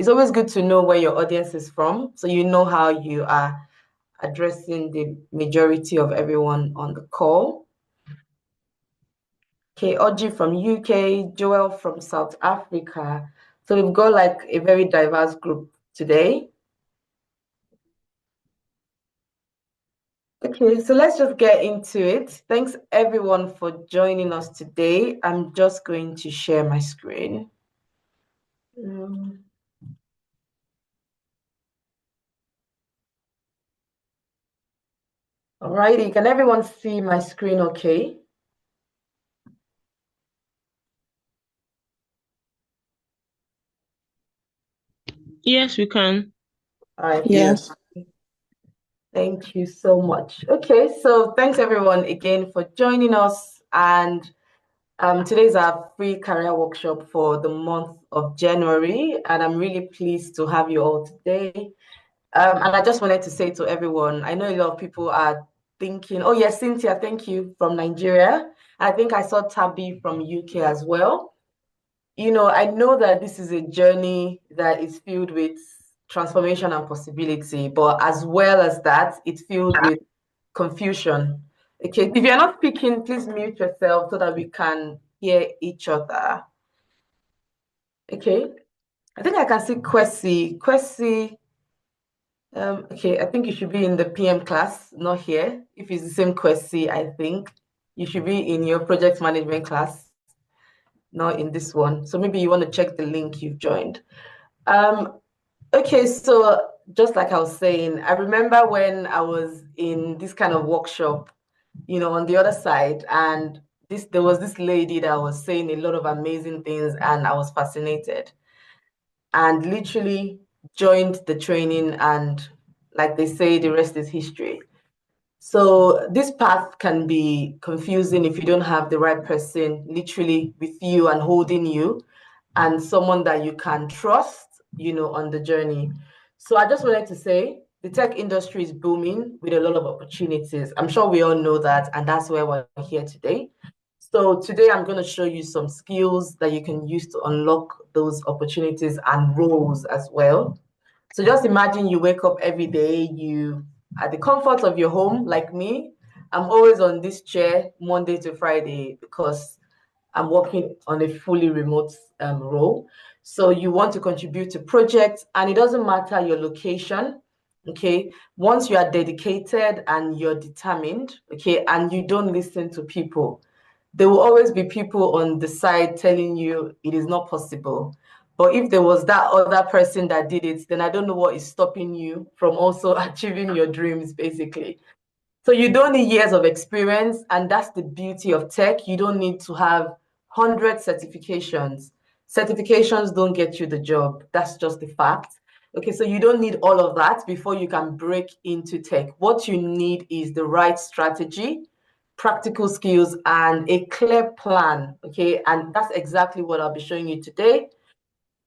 it's always good to know where your audience is from, so you know how you are addressing the majority of everyone on the call. Okay, Oji from UK, Joel from South Africa. So we've got like a very diverse group today. Okay, so let's just get into it. Thanks everyone for joining us today. I'm just going to share my screen. Alrighty, can everyone see my screen okay? Yes, we can. All right, Yes. thank you so much. Okay, so thanks everyone again for joining us. And today is our free career workshop for the month of January, and I'm really pleased to have you all today. And I just wanted to say to everyone, I know a lot of people are thinking, oh yes, Cynthia, thank you, from Nigeria. I think I saw Tabby from UK as well. I know that this is a journey that is filled with transformation and possibility, but as well as that, it's filled with confusion. Okay, if you're not speaking, please mute yourself so that we can hear each other. Okay, I think I can see Kwesi. Kwesi, okay, I think you should be in the PM class, not here. If it's the same Kwesi, I think you should be in your project management class, not in this one. So maybe you want to check the link you've joined. Okay, so just like I was saying, I remember when I was in this kind of workshop, on the other side, and there was this lady that was saying a lot of amazing things, and I was fascinated and literally joined the training, and like they say, the rest is history. So this path can be confusing if you don't have the right person literally with you and holding you, and someone that you can trust, on the journey. So I just wanted to say the tech industry is booming with a lot of opportunities. I'm sure we all know that, and that's why we're here today. So today I'm going to show you some skills that you can use to unlock those opportunities and roles as well. So just imagine you wake up every day, you at the comfort of your home, like me. I'm always on this chair Monday to Friday because I'm working on a fully remote role. So you want to contribute to projects, and it doesn't matter your location. Okay, once you are dedicated and you're determined, okay, and you don't listen to people, there will always be people on the side telling you it is not possible. But if there was that other person that did it, then I don't know what is stopping you from also achieving your dreams, basically. So you don't need years of experience, and that's the beauty of tech. You don't need to have 100 certifications. Certifications don't get you the job. That's just the fact. Okay, so you don't need all of that before you can break into tech. What you need is the right strategy, practical skills, and a clear plan. Okay, and that's exactly what I'll be showing you today.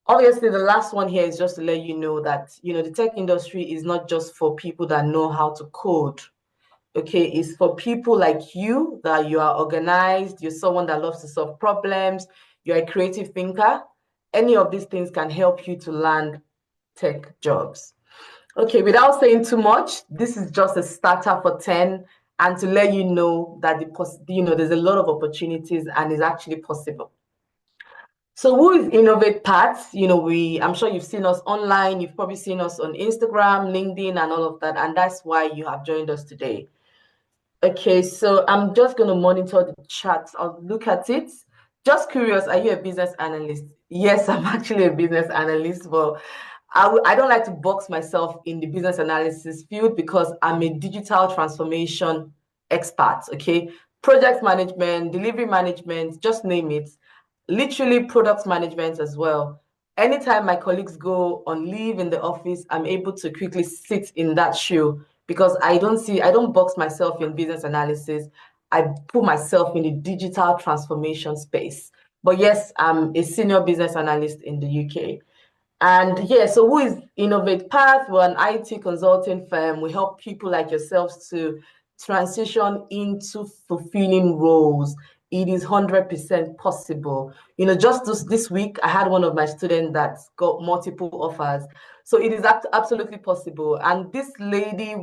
Obviously, the last one here is just to let you know that, the tech industry is not just for people that know how to code. Okay, it's for people like you, that you are organized, you're someone that loves to solve problems, you're a creative thinker. Any of these things can help you to land tech jobs. Okay, without saying too much, this is just a starter for 10, and to let you know that there's a lot of opportunities and it's actually possible. So who is Innovate Pat? I'm sure you've seen us online, you've probably seen us on Instagram, LinkedIn, and all of that, and that's why you have joined us today. Okay, so I'm just going to monitor the chat. I'll look at it. Just curious, are you a business analyst? Yes, I'm actually a business analyst, but I don't like to box myself in the business analysis field because I'm a digital transformation expert, okay? Project management, delivery management, just name it. Literally product management as well. Anytime my colleagues go on leave in the office, I'm able to quickly sit in that shoe because I don't box myself in business analysis. I put myself in the digital transformation space. But yes, I'm a senior business analyst in the UK. And yeah, so who is Innovate Path? We're an IT consulting firm. We help people like yourselves to transition into fulfilling roles it is 100% possible. Just this week, I had one of my students that got multiple offers. So it is absolutely possible. And this lady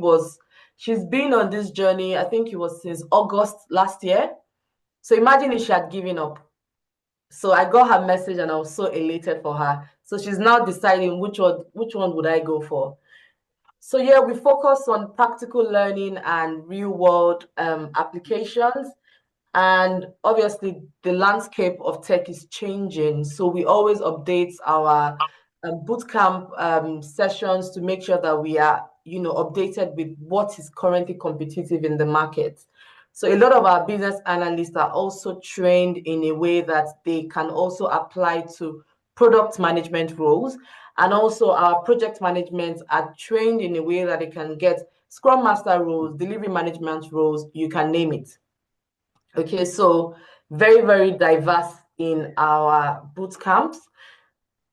she's been on this journey, I think it was since August last year. So imagine if she had given up. So I got her message and I was so elated for her. So she's now deciding which one would I go for. So yeah, we focus on practical learning and real world applications. And obviously, the landscape of tech is changing. So we always update our bootcamp sessions to make sure that we are, updated with what is currently competitive in the market. So a lot of our business analysts are also trained in a way that they can also apply to product management roles. And also our project management are trained in a way that they can get Scrum Master roles, delivery management roles, you can name it. Okay, so very, very diverse in our boot camps.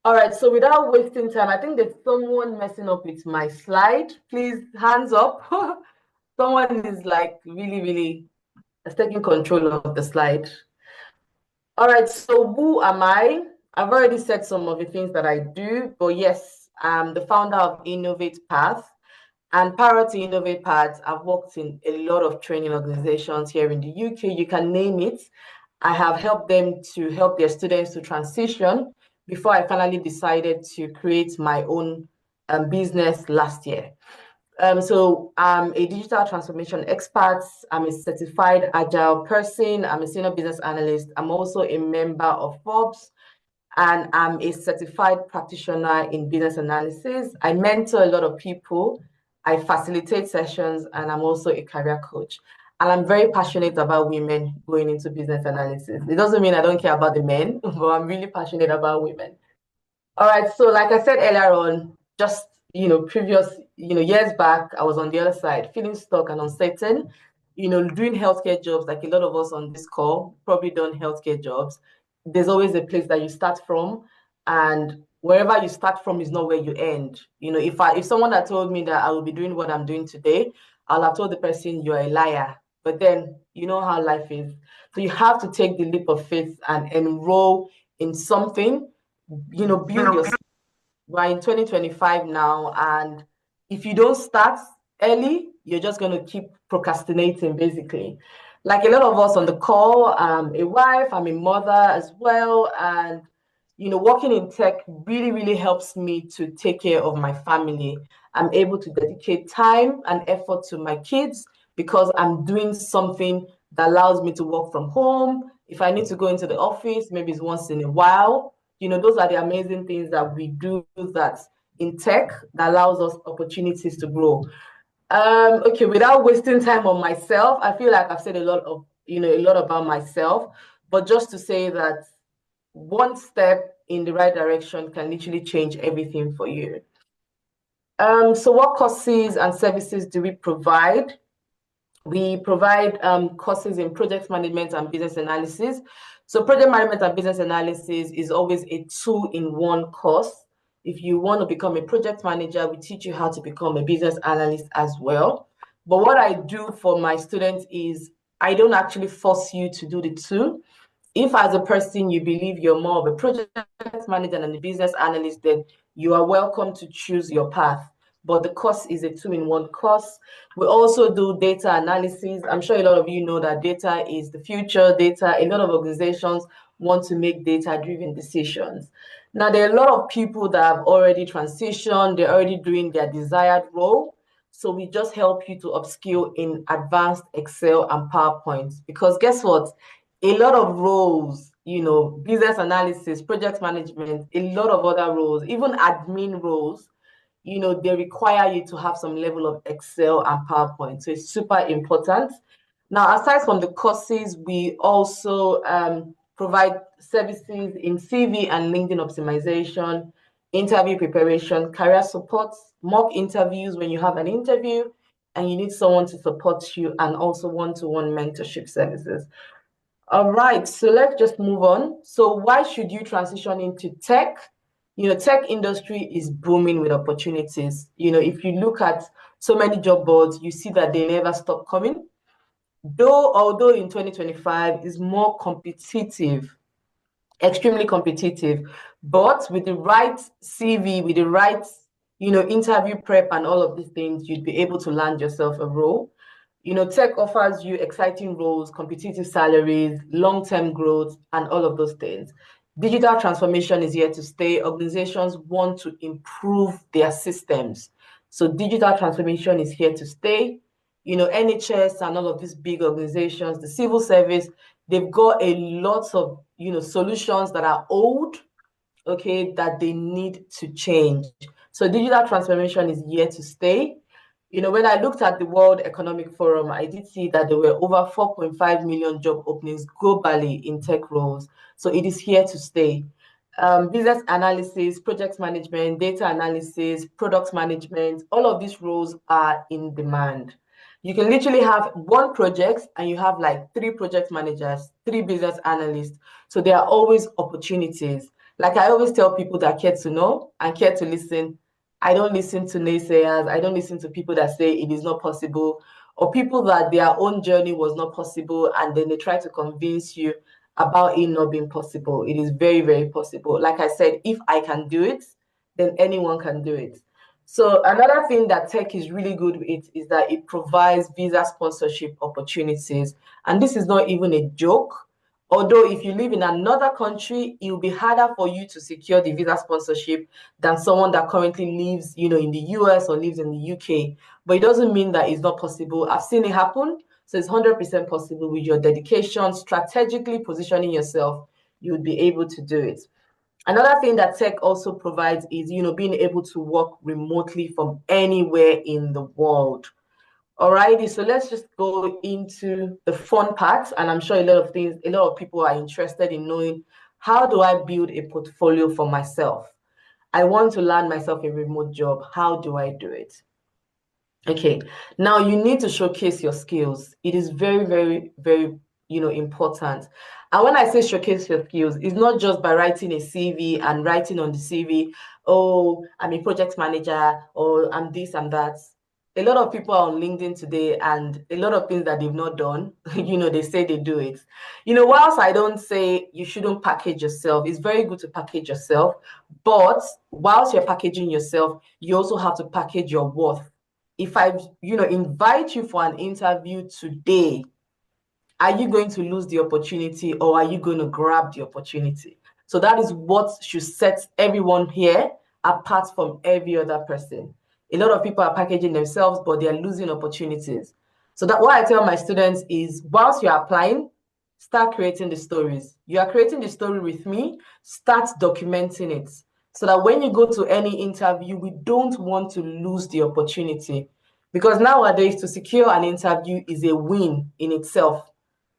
All right, so without wasting time, I think there's someone messing up with my slide. Please, hands up. Someone is like really, really taking control of the slide. All right, so who am I? I've already said some of the things that I do, but yes, I'm the founder of Innovate Path. And prior to Innovate Path, I've worked in a lot of training organizations here in the UK. You can name it. I have helped them to help their students to transition before I finally decided to create my own business last year. So I'm a digital transformation expert. I'm a certified agile person. I'm a senior business analyst. I'm also a member of Forbes, and I'm a certified practitioner in business analysis. I mentor a lot of people. I facilitate sessions, and I'm also a career coach. And I'm very passionate about women going into business analysis. It doesn't mean I don't care about the men, but I'm really passionate about women. All right, so like I said earlier on, just previous years back, I was on the other side, feeling stuck and uncertain. Doing healthcare jobs, like a lot of us on this call probably done healthcare jobs. There's always a place that you start from, and wherever you start from is not where you end. If someone had told me that I will be doing what I'm doing today, I'll have told the person you're a liar. But then you know how life is, so you have to take the leap of faith and enroll in something, build your. We're in 2025 now, and if you don't start early, you're just going to keep procrastinating, basically. Like a lot of us on the call, I'm a wife, I'm a mother as well, and working in tech really, really helps me to take care of my family. I'm able to dedicate time and effort to my kids because I'm doing something that allows me to work from home. If I need to go into the office, maybe it's once in a while. Those are the amazing things that we do that in tech that allows us opportunities to grow. Okay, without wasting time on myself, I feel like I've said a lot about myself, but just to say that one step in the right direction can literally change everything for you. So what courses and services do we provide? We provide courses in project management and business analysis. So project management and business analysis is always a two-in-one course. If you want to become a project manager, we teach you how to become a business analyst as well. But what I do for my students is I don't actually force you to do the two. If as a person you believe you're more of a project manager than a business analyst, then you are welcome to choose your path. But the course is a two-in-one course. We also do data analysis. I'm sure a lot of you know that data is the future. A lot of organizations want to make data-driven decisions. Now, there are a lot of people that have already transitioned. They're already doing their desired role. So we just help you to upskill in advanced Excel and PowerPoint. Because guess what? A lot of roles, business analysis, project management, a lot of other roles, even admin roles, they require you to have some level of Excel and PowerPoint. So it's super important. Now, aside from the courses, we also provide services in CV and LinkedIn optimization, interview preparation, career support, mock interviews when you have an interview and you need someone to support you, and also one-to-one mentorship services. All right, so let's just move on. So why should you transition into tech? Tech industry is booming with opportunities. If you look at so many job boards, you see that they never stop coming. although in 2025 is more competitive, extremely competitive, but with the right CV, with the right, interview prep and all of these things, you'd be able to land yourself a role. Tech offers you exciting roles, competitive salaries, long-term growth, and all of those things. Digital transformation is here to stay. Organizations want to improve their systems. So digital transformation is here to stay. NHS and all of these big organizations, the civil service, they've got a lot of, solutions that are old, okay, that they need to change. So digital transformation is here to stay. When I looked at the World Economic Forum, I did see that there were over 4.5 million job openings globally in tech roles. So it is here to stay. Business analysis, project management, data analysis, product management, all of these roles are in demand. You can literally have one project and you have like 3 project managers, 3 business analysts. So there are always opportunities. Like I always tell people that care to know and care to listen, I don't listen to naysayers. I don't listen to people that say it is not possible, or people that their own journey was not possible and then they try to convince you about it not being possible. It is very, very possible. Like I said, if I can do it, then anyone can do it. So another thing that tech is really good with is that it provides visa sponsorship opportunities. And this is not even a joke. Although if you live in another country, it will be harder for you to secure the visa sponsorship than someone that currently lives, in the US or lives in the UK. But it doesn't mean that it's not possible. I've seen it happen. So it's 100% possible with your dedication, strategically positioning yourself, you would be able to do it. Another thing that tech also provides is, being able to work remotely from anywhere in the world. Alrighty, so let's just go into the fun part. And I'm sure a lot of people are interested in knowing, how do I build a portfolio for myself? I want to land myself a remote job. How do I do it? Okay, now you need to showcase your skills. It is very, very, very, important. And when I say showcase your skills, it's not just by writing a CV and writing on the CV, oh, I'm a project manager, or I'm this and that. A lot of people are on LinkedIn today, and a lot of things that they've not done, they say they do it. Whilst I don't say you shouldn't package yourself, it's very good to package yourself. But whilst you're packaging yourself, you also have to package your worth. If I, invite you for an interview today, are you going to lose the opportunity or are you going to grab the opportunity? So that is what should set everyone here apart from every other person. A lot of people are packaging themselves, but they are losing opportunities. So that what I tell my students is, whilst you're applying, start creating the stories. You are creating the story with me, start documenting it. So that when you go to any interview, we don't want to lose the opportunity. Because nowadays, to secure an interview is a win in itself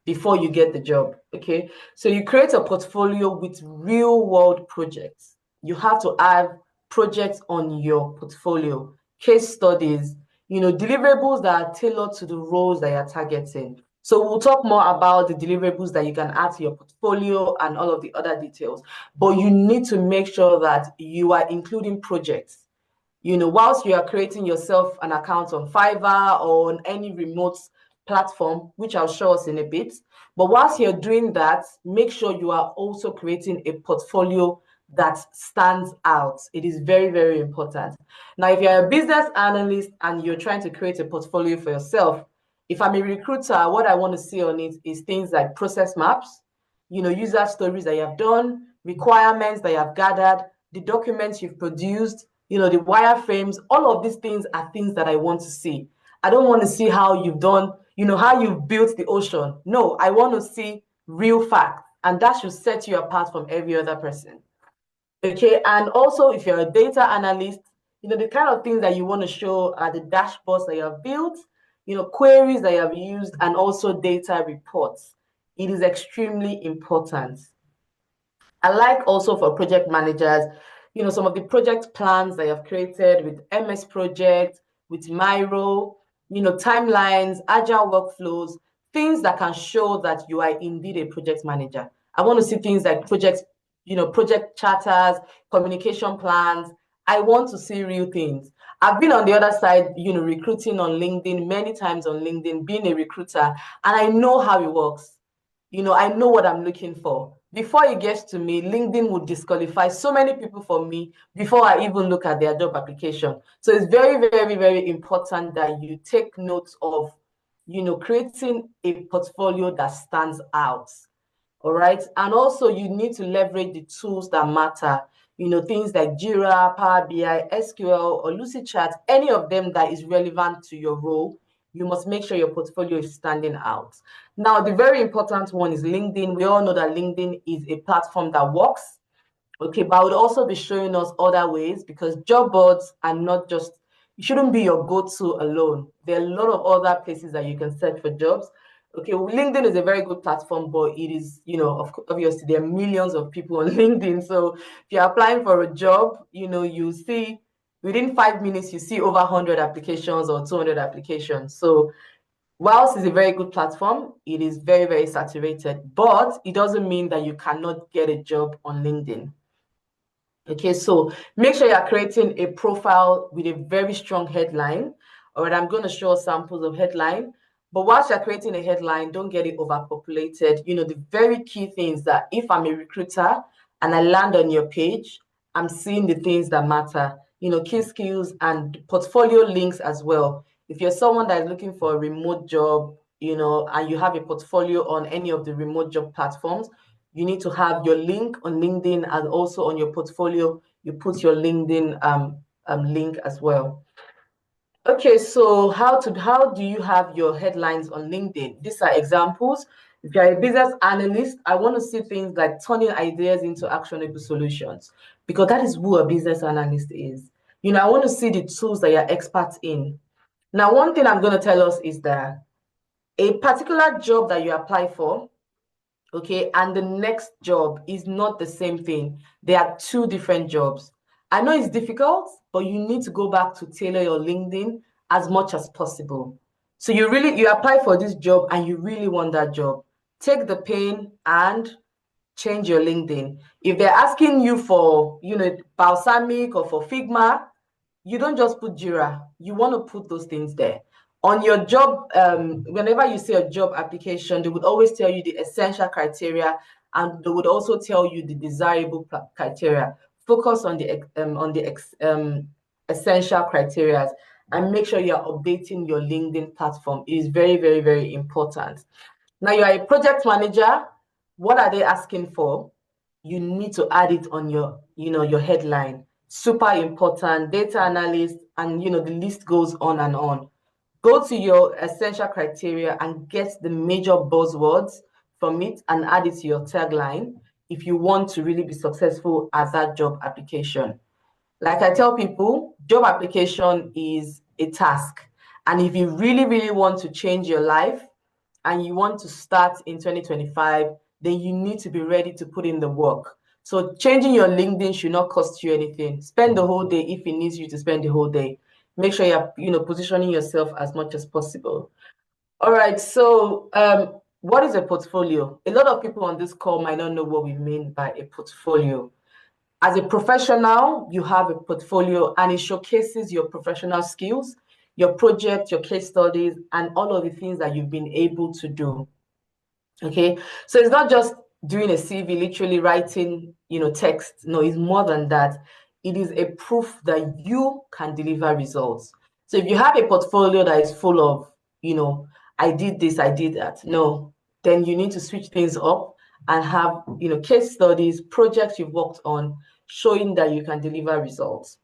before you get the job. Okay. So you create a portfolio with real world projects. You have to have projects on your portfolio, case studies, deliverables that are tailored to the roles that you're targeting. So we'll talk more about the deliverables that you can add to your portfolio and all of the other details. But you need to make sure that you are including projects. Whilst you are creating yourself an account on Fiverr or on any remote platform, which I'll show us in a bit. But whilst you're doing that, make sure you are also creating a portfolio that stands out. It is very, very important. Now, if you're a business analyst and you're trying to create a portfolio for yourself, if I'm a recruiter, what I want to see on it is things like process maps, user stories that you have done, requirements that you have gathered, the documents you've produced, the wireframes. All of these things are things that I want to see. I don't want to see how you've done, how you've built the ocean. No, I want to see real facts, and that should set you apart from every other person. Okay, and also if you're a data analyst, the kind of things that you want to show are the dashboards that you have built, queries that you have used, and also data reports. It is extremely important. I like also for project managers, some of the project plans that I've created with MS Project, with Miro, timelines, agile workflows, things that can show that you are indeed a project manager. I want to see things like project charters, communication plans. I want to see real things. I've been on the other side, recruiting on LinkedIn many times on LinkedIn, being a recruiter, and I know how it works. I know what I'm looking for. Before it gets to me, LinkedIn would disqualify so many people for me before I even look at their job application. So it's very, very, very important that you take note of, creating a portfolio that stands out. All right. And also you need to leverage the tools that matter, things like Jira, Power BI, SQL, or Lucidchat, any of them that is relevant to your role. You must make sure your portfolio is standing out. Now, the very important one is LinkedIn. We all know that LinkedIn is a platform that works. Okay, but I would also be showing us other ways, because job boards are not just, it shouldn't be your go-to alone. There are a lot of other places that you can search for jobs. Okay, well, LinkedIn is a very good platform, but it is, obviously there are millions of people on LinkedIn. So if you're applying for a job, you see within 5 minutes, you see over 100 applications or 200 applications. So whilst it's a very good platform, it is very, very saturated, but it doesn't mean that you cannot get a job on LinkedIn. Okay, so make sure you're creating a profile with a very strong headline. All right, I'm going to show samples of headline. But whilst you're creating a headline, don't get it overpopulated. The very key things that if I'm a recruiter and I land on your page, I'm seeing the things that matter. Key skills and portfolio links as well. If you're someone that is looking for a remote job, and you have a portfolio on any of the remote job platforms, you need to have your link on LinkedIn, and also on your portfolio, you put your LinkedIn link as well. Okay, so how do you have your headlines on LinkedIn? These are examples. If you're a business analyst, I want to see things like turning ideas into actionable solutions, because that is who a business analyst is. I want to see the tools that you're expert in. Now, one thing I'm going to tell us is that a particular job that you apply for, okay, and the next job is not the same thing. They are two different jobs. I know it's difficult, but you need to go back to tailor your LinkedIn as much as possible. So you apply for this job and you really want that job. Take the pain and change your LinkedIn. If they're asking you for, balsamic or for Figma, you don't just put Jira. You want to put those things there. On your job, whenever you see a job application, they would always tell you the essential criteria, and they would also tell you the desirable criteria. Focus on the essential criteria, and make sure you are updating your LinkedIn platform. It is very, very, very important. Now you are a project manager. What are they asking for? You need to add it on your headline. Super important. Data analyst, and the list goes on and on. Go to your essential criteria and get the major buzzwords from it and add it to your tagline if you want to really be successful at that job application. Like I tell people, job application is a task. And if you really, really want to change your life and you want to start in 2025, then you need to be ready to put in the work. So changing your LinkedIn should not cost you anything. Spend the whole day if it needs you to spend the whole day. Make sure you're positioning yourself as much as possible. All right. So what is a portfolio? A lot of people on this call might not know what we mean by a portfolio. As a professional, you have a portfolio and it showcases your professional skills, your project, your case studies, and all of the things that you've been able to do. Okay, so it's not just doing a CV, literally writing, text. No, it's more than that. It is a proof that you can deliver results. So if you have a portfolio that is full of, I did this, I did that, no, then you need to switch things up and have, case studies, projects you've worked on, showing that you can deliver results.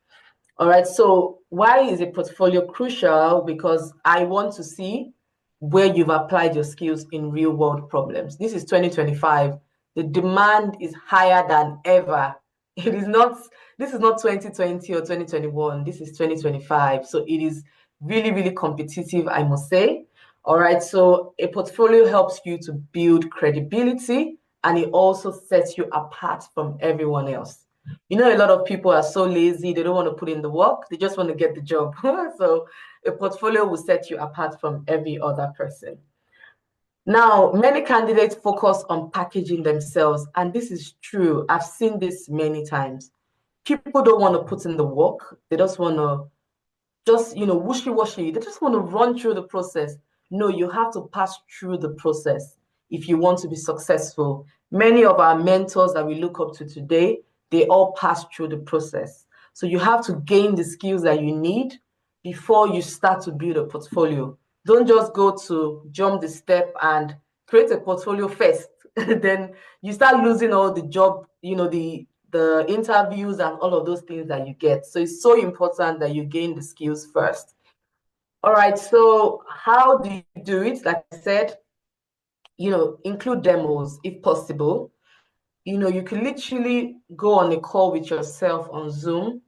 All right, so why is a portfolio crucial? Because I want to see where you've applied your skills in real world problems. This is 2025. The demand is higher than ever. This is not 2020 or 2021. This is 2025. So it is really, really competitive, I must say. All right, so a portfolio helps you to build credibility, and it also sets you apart from everyone else. A lot of people are so lazy, they don't want to put in the work, they just want to get the job. So a portfolio will set you apart from every other person. Now, many candidates focus on packaging themselves, and this is true. I've seen this many times. People don't want to put in the work, they just want to just, wishy-washy. They just want to run through the process. No, you have to pass through the process if you want to be successful. Many of our mentors that we look up to today, they all pass through the process. So you have to gain the skills that you need before you start to build a portfolio. Don't just go to jump the step and create a portfolio first. Then you start losing all the job, the interviews and all of those things that you get. So it's so important that you gain the skills first. All right, so how do you do it? Like I said, include demos if possible. You can literally go on a call with yourself on Zoom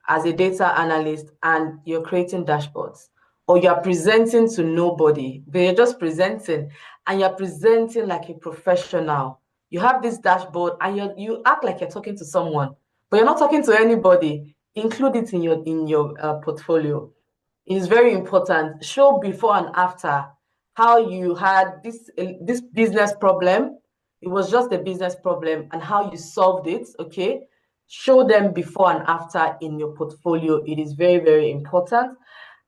as a data analyst and you're creating dashboards, or you're presenting to nobody. They're just presenting and you're presenting like a professional. You have this dashboard and you act like you're talking to someone, but you're not talking to anybody. Include it in your portfolio. It's very important. Show before and after how you had this business problem. It was just a business problem and how you solved it. Okay, show them before and after in your portfolio. It is very, very important.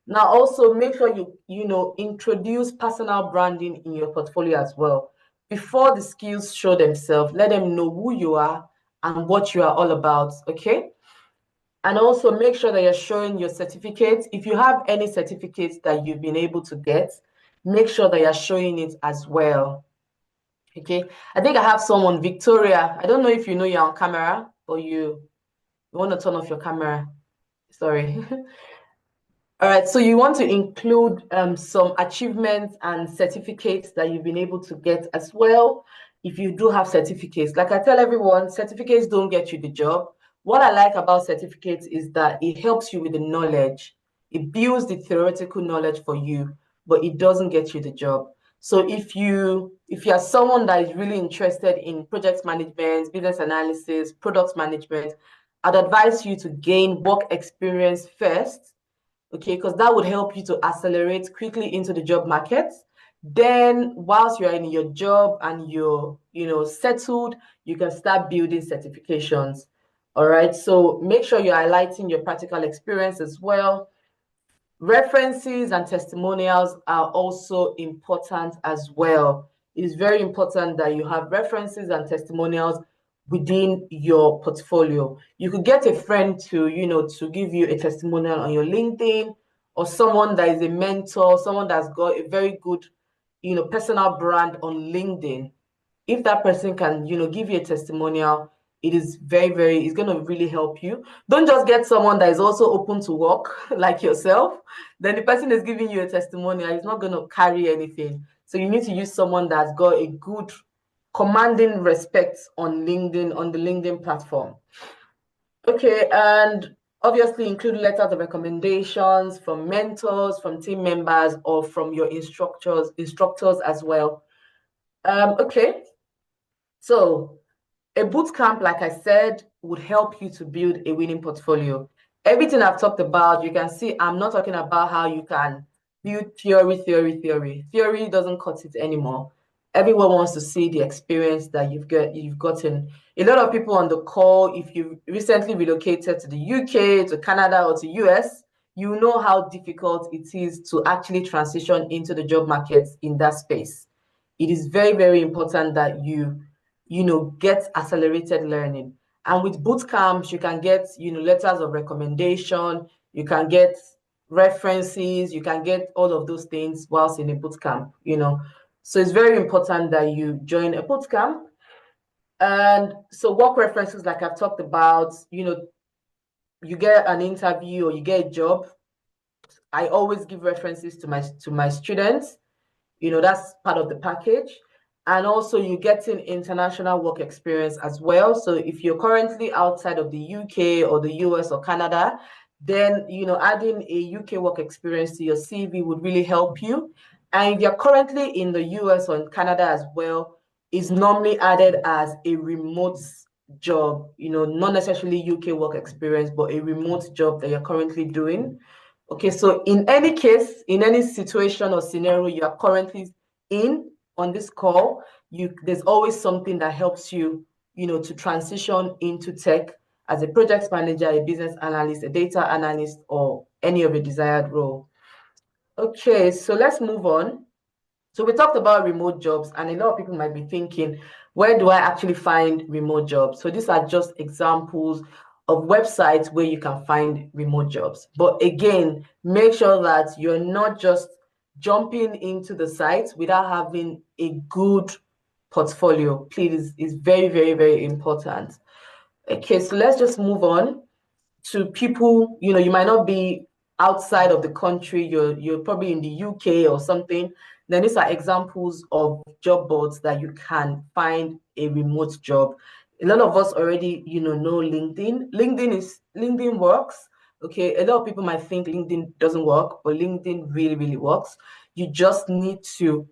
Now, also make sure you introduce personal branding in your portfolio as well. Before the skills show themselves, let them know who you are and what you are all about. Okay. And also make sure that you're showing your certificates. If you have any certificates that you've been able to get, make sure that you're showing it as well. Okay. I think I have someone, Victoria. I don't know if you know you're on camera, but you want to turn off your camera. Sorry. All right, so you want to include some achievements and certificates that you've been able to get as well. If you do have certificates, like I tell everyone, certificates don't get you the job. What I like about certificates is that it helps you with the knowledge. It builds the theoretical knowledge for you, but it doesn't get you the job. So if you are someone that is really interested in project management, business analysis, product management, I'd advise you to gain work experience first, okay, because that would help you to accelerate quickly into the job market. Then whilst you're in your job and you're settled, you can start building certifications. All right, so make sure you're highlighting your practical experience as well. References and testimonials are also important as well. It is very important that you have references and testimonials within your portfolio. You could get a friend to give you a testimonial on your LinkedIn, or someone that is a mentor, someone that's got a very good, personal brand on LinkedIn. If that person can, give you a testimonial, it is it's going to really help you. Don't just get someone that is also open to work like yourself. Then the person is giving you a testimonial, it's not going to carry anything. So you need to use someone that's got a good commanding respect on LinkedIn, on the LinkedIn platform. Okay, and obviously include letters of recommendations from mentors, from team members, or from your instructors as well. Okay, so a boot camp, like I said, would help you to build a winning portfolio. Everything I've talked about, you can see I'm not talking about how you can build theory. Theory doesn't cut it anymore. Everyone wants to see the experience that you've gotten. A lot of people on the call, if you recently relocated to the UK, to Canada, or to US, you know how difficult it is to actually transition into the job market in that space. It is very, very important that you get accelerated learning. And with boot camps, you can get, letters of recommendation, you can get references, you can get all of those things whilst in a boot camp. So it's very important that you join a boot camp. And so work references, like I've talked about, you get an interview or you get a job. I always give references to my students. That's part of the package. And also you're getting international work experience as well. So if you're currently outside of the UK or the US or Canada, then adding a UK work experience to your CV would really help you. And if you're currently in the US or in Canada as well, is normally added as a remote job, not necessarily UK work experience, but a remote job that you're currently doing. Okay, so in any case, in any situation or scenario you are currently in on this call, there's always something that helps you, to transition into tech as a project manager, a business analyst, a data analyst, or any of a desired role. Okay, so let's move on. So we talked about remote jobs, and a lot of people might be thinking, where do I actually find remote jobs? So these are just examples of websites where you can find remote jobs. But again, make sure that you're not just jumping into the sites without having a good portfolio. Please, is very, very, very important. Okay, so let's just move on to people, you might not be outside of the country, you're probably in the UK or something. Then these are examples of job boards that you can find a remote job. A lot of us already, know LinkedIn. LinkedIn works. Okay, a lot of people might think LinkedIn doesn't work, but LinkedIn really, really works. You just need to,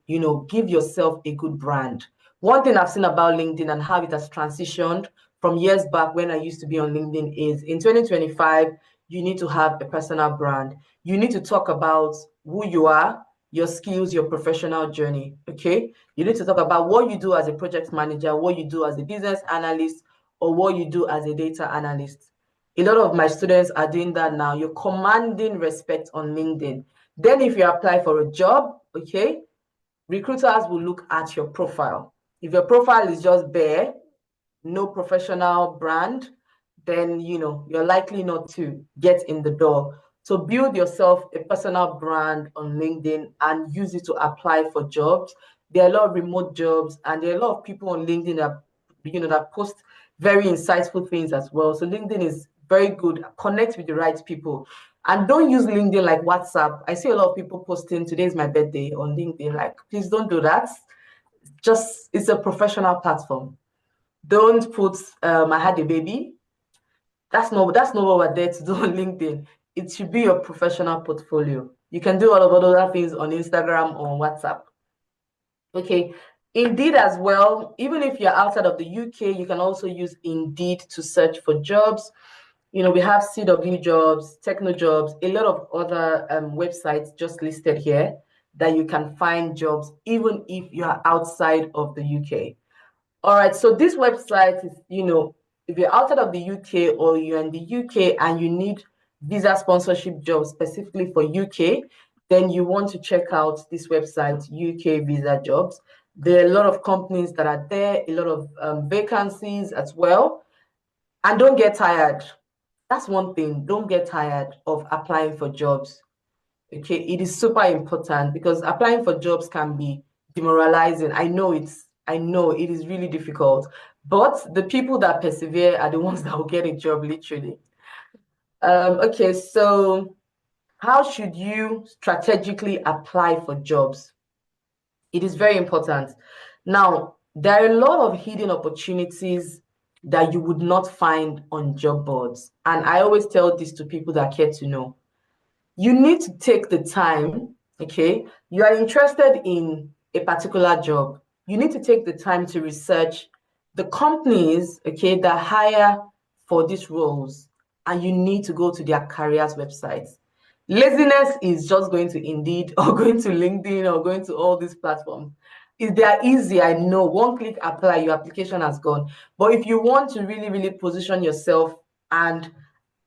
give yourself a good brand. One thing I've seen about LinkedIn and how it has transitioned from years back when I used to be on LinkedIn is in 2025, you need to have a personal brand. You need to talk about who you are, your skills, your professional journey. Okay. You need to talk about what you do as a project manager, what you do as a business analyst, or what you do as a data analyst. A lot of my students are doing that now. You're commanding respect on LinkedIn. Then, if you apply for a job, okay, recruiters will look at your profile. If your profile is just bare, no professional brand, then you're likely not to get in the door. So build yourself a personal brand on LinkedIn and use it to apply for jobs. There are a lot of remote jobs, and there are a lot of people on LinkedIn that post very insightful things as well. So LinkedIn is very good. Connect with the right people. And don't use LinkedIn like WhatsApp. I see a lot of people posting, today's my birthday on LinkedIn. Like, please don't do that. It's a professional platform. Don't put I had a baby. That's not what we're there to do on LinkedIn. It should be your professional portfolio. You can do all of other things on Instagram or on WhatsApp. Okay. Indeed as well, even if you're outside of the UK, you can also use Indeed to search for jobs. We have CW jobs, Techno jobs, a lot of other websites just listed here that you can find jobs even if you are outside of the UK. All right, so this website is, if you're outside of the UK or you're in the UK and you need visa sponsorship jobs specifically for UK, then you want to check out this website, UK Visa Jobs. There are a lot of companies that are there, a lot of vacancies as well. And don't get tired. That's one thing. Don't get tired of applying for jobs. Okay, it is super important because applying for jobs can be demoralizing. I know it is really difficult, but the people that persevere are the ones that will get a job, literally. Okay, so how should you strategically apply for jobs? It is very important. Now, there are a lot of hidden opportunities that you would not find on job boards. And I always tell this to people that care to know. You need to take the time, okay? You are interested in a particular job. You need to take the time to research the companies, okay, that hire for these roles, and you need to go to their careers websites. Laziness is just going to Indeed or going to LinkedIn or going to all these platforms. If they are easy, I know, one click apply, your application has gone. But if you want to really, really position yourself and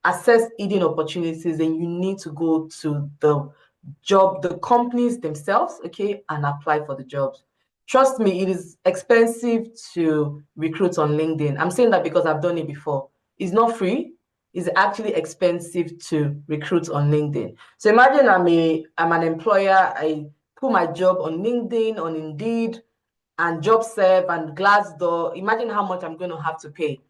assess hidden opportunities, then you need to go to the companies themselves, okay, and apply for the jobs. Trust me, it is expensive to recruit on LinkedIn. I'm saying that because I've done it before. It's not free. It's actually expensive to recruit on LinkedIn. So imagine I'm an employer. I put my job on LinkedIn, on Indeed, and JobServe and Glassdoor. Imagine how much I'm going to have to pay.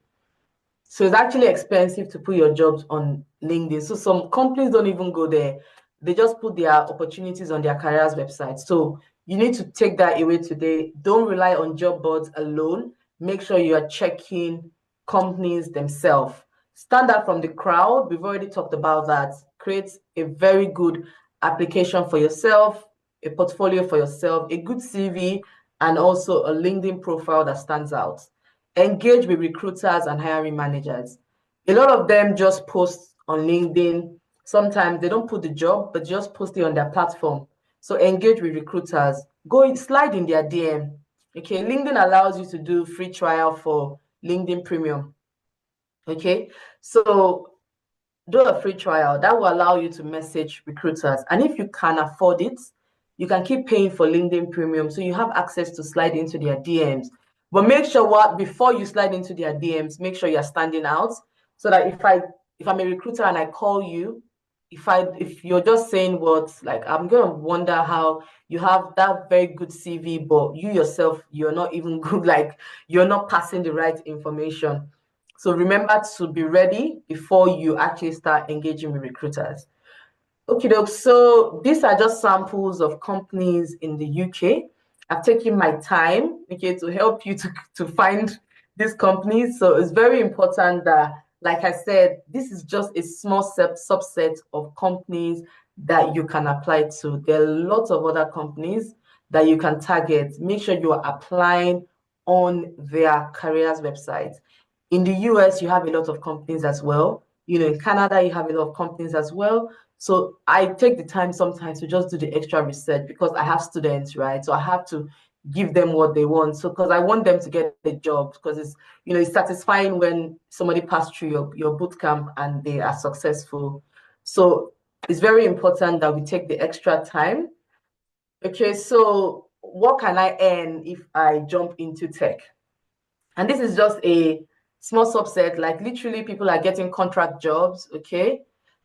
So it's actually expensive to put your jobs on LinkedIn. So some companies don't even go there. They just put their opportunities on their careers website. So you need to take that away today. Don't rely on job boards alone. Make sure you are checking companies themselves. Stand out from the crowd. We've already talked about that. Create a very good application for yourself, a portfolio for yourself, a good CV, and also a LinkedIn profile that stands out. Engage with recruiters and hiring managers. A lot of them just post on LinkedIn. Sometimes they don't put the job, but just post it on their platform. So engage with recruiters. Go slide in their DM. Okay, LinkedIn allows you to do free trial for LinkedIn Premium. Okay, so do a free trial that will allow you to message recruiters. And if you can afford it, you can keep paying for LinkedIn Premium so you have access to slide into their DMs. But make sure before you slide into their DMs, make sure you're standing out so that if I'm a recruiter and I call you, if you're just saying words like I'm gonna wonder how you have that very good CV, but you yourself you're not even good, like you're not passing the right information. So remember to be ready before you actually start engaging with recruiters. Okay, doke. So these are just samples of companies in the UK. I've taken my time, okay, to help you to find these companies. So it's very important that, like I said, this is just a small subset of companies that you can apply to. There are lots of other companies that you can target. Make sure you are applying on their careers website. In the US, you have a lot of companies as well. In Canada, you have a lot of companies as well. So I take the time sometimes to just do the extra research because I have students, right? So I have to give them what they want. So because I want them to get a job, because it's satisfying when somebody passed through your boot camp and they are successful. So it's very important that we take the extra time. Okay, so what can I earn if I jump into tech? And this is just a small subset, like literally people are getting contract jobs, okay?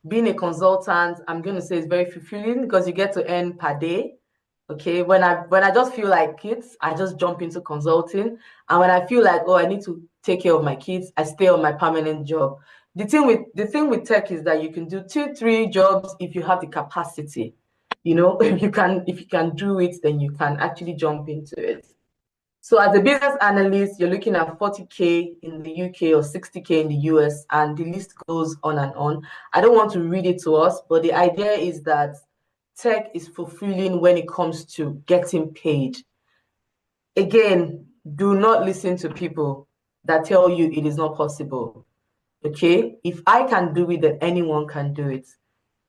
Being a consultant, I'm going to say is very fulfilling because you get to earn per day. Okay, when I just feel like kids, I just jump into consulting. And when I feel like, oh, I need to take care of my kids, I stay on my permanent job. The thing with tech is that you can do 2, 3 jobs if you have the capacity. If you can do it, then you can actually jump into it. So as a business analyst, you're looking at 40K in the UK or 60K in the US, and the list goes on and on. I don't want to read it to us, but the idea is that tech is fulfilling when it comes to getting paid. Again, do not listen to people that tell you it is not possible. Okay? If I can do it, then anyone can do it.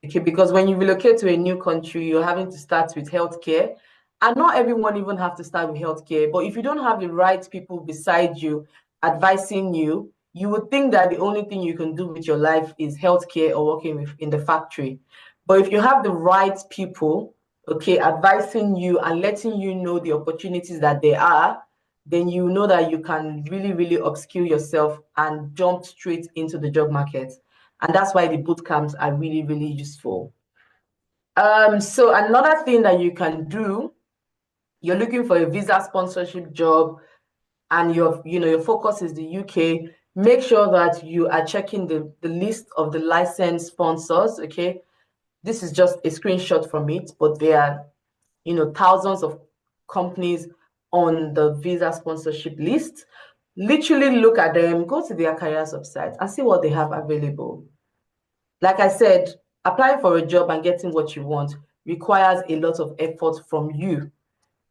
Okay, because when you relocate to a new country, you're having to start with healthcare. And not everyone even have to start with healthcare. But if you don't have the right people beside you advising you, you would think that the only thing you can do with your life is healthcare or working in the factory. But if you have the right people, okay, advising you and letting you know the opportunities that there are, then you know that you can really, really upskill yourself and jump straight into the job market. And that's why the boot camps are really, really useful. So another thing that you can do, you're looking for a visa sponsorship job and your focus is the UK, make sure that you are checking the list of the licensed sponsors, okay? This is just a screenshot from it, but there are, thousands of companies on the visa sponsorship list. Literally look at them, go to their careers website and see what they have available. Like I said, applying for a job and getting what you want requires a lot of effort from you.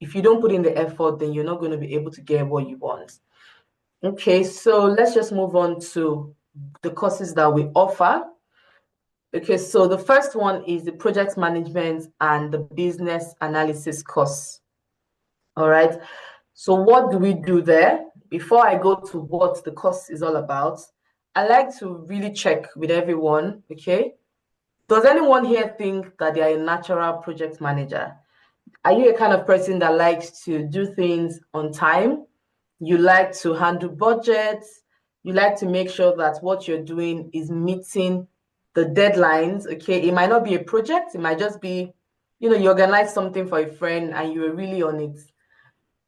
If you don't put in the effort, then you're not going to be able to get what you want. Okay, so let's just move on to the courses that we offer. Okay, so the first one is the project management and the business analysis course. All right, so what do we do there? Before I go to what the course is all about, I like to really check with everyone, okay? Does anyone here think that they are a natural project manager? Are you a kind of person that likes to do things on time? You like to handle budgets? You like to make sure that what you're doing is meeting the deadlines? Okay, it might not be a project, it might just be, you organize something for a friend and you were really on it.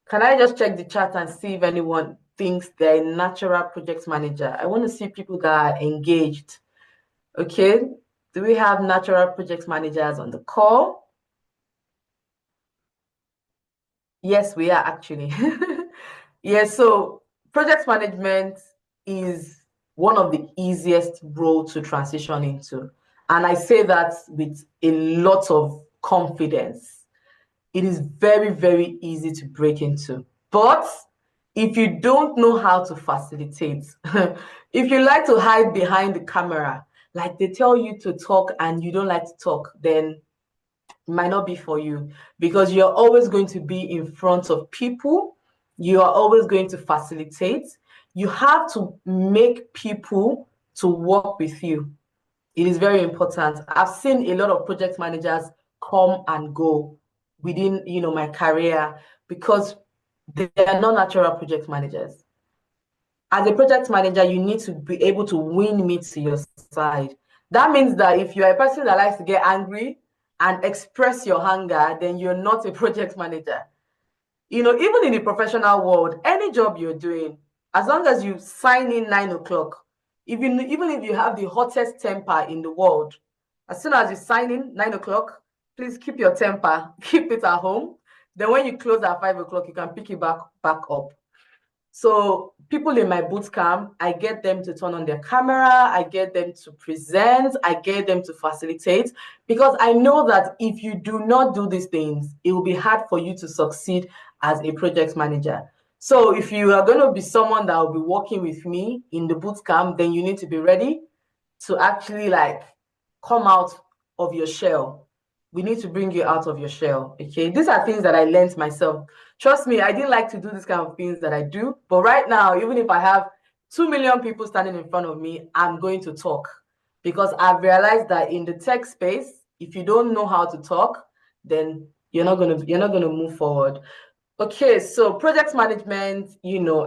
Can I just check the chat and see if anyone thinks they're a natural project manager? I want to see people that are engaged. Okay, do we have natural project managers on the call? Yes, we are actually. Yes, so project management is one of the easiest roles to transition into. And I say that with a lot of confidence. It is very, very easy to break into. But if you don't know how to facilitate, if you like to hide behind the camera, like they tell you to talk and you don't like to talk, then it might not be for you because you're always going to be in front of people. You are always going to facilitate. You have to make people to work with you. It is very important. I've seen a lot of project managers come and go within, my career because they are not natural project managers. As a project manager, you need to be able to win me to your side. That means that if you're a person that likes to get angry and express your anger, then you're not a project manager. Even in the professional world, any job you're doing, as long as you sign in 9 o'clock, even if you have the hottest temper in the world, as soon as you sign in 9 o'clock, please keep your temper, keep it at home. Then when you close at 5 o'clock, you can pick it back up. So people in my boot camp, I get them to turn on their camera, I get them to present, I get them to facilitate, because I know that if you do not do these things, it will be hard for you to succeed as a project manager. So if you are going to be someone that will be working with me in the boot camp, then you need to be ready to actually come out of your shell. We need to bring you out of your shell. Okay. These are things that I learned myself. Trust me, I didn't like to do this kind of things that I do. But right now, even if I have 2 million people standing in front of me, I'm going to talk, because I've realized that in the tech space, if you don't know how to talk, then you're not gonna move forward. Okay, so project management,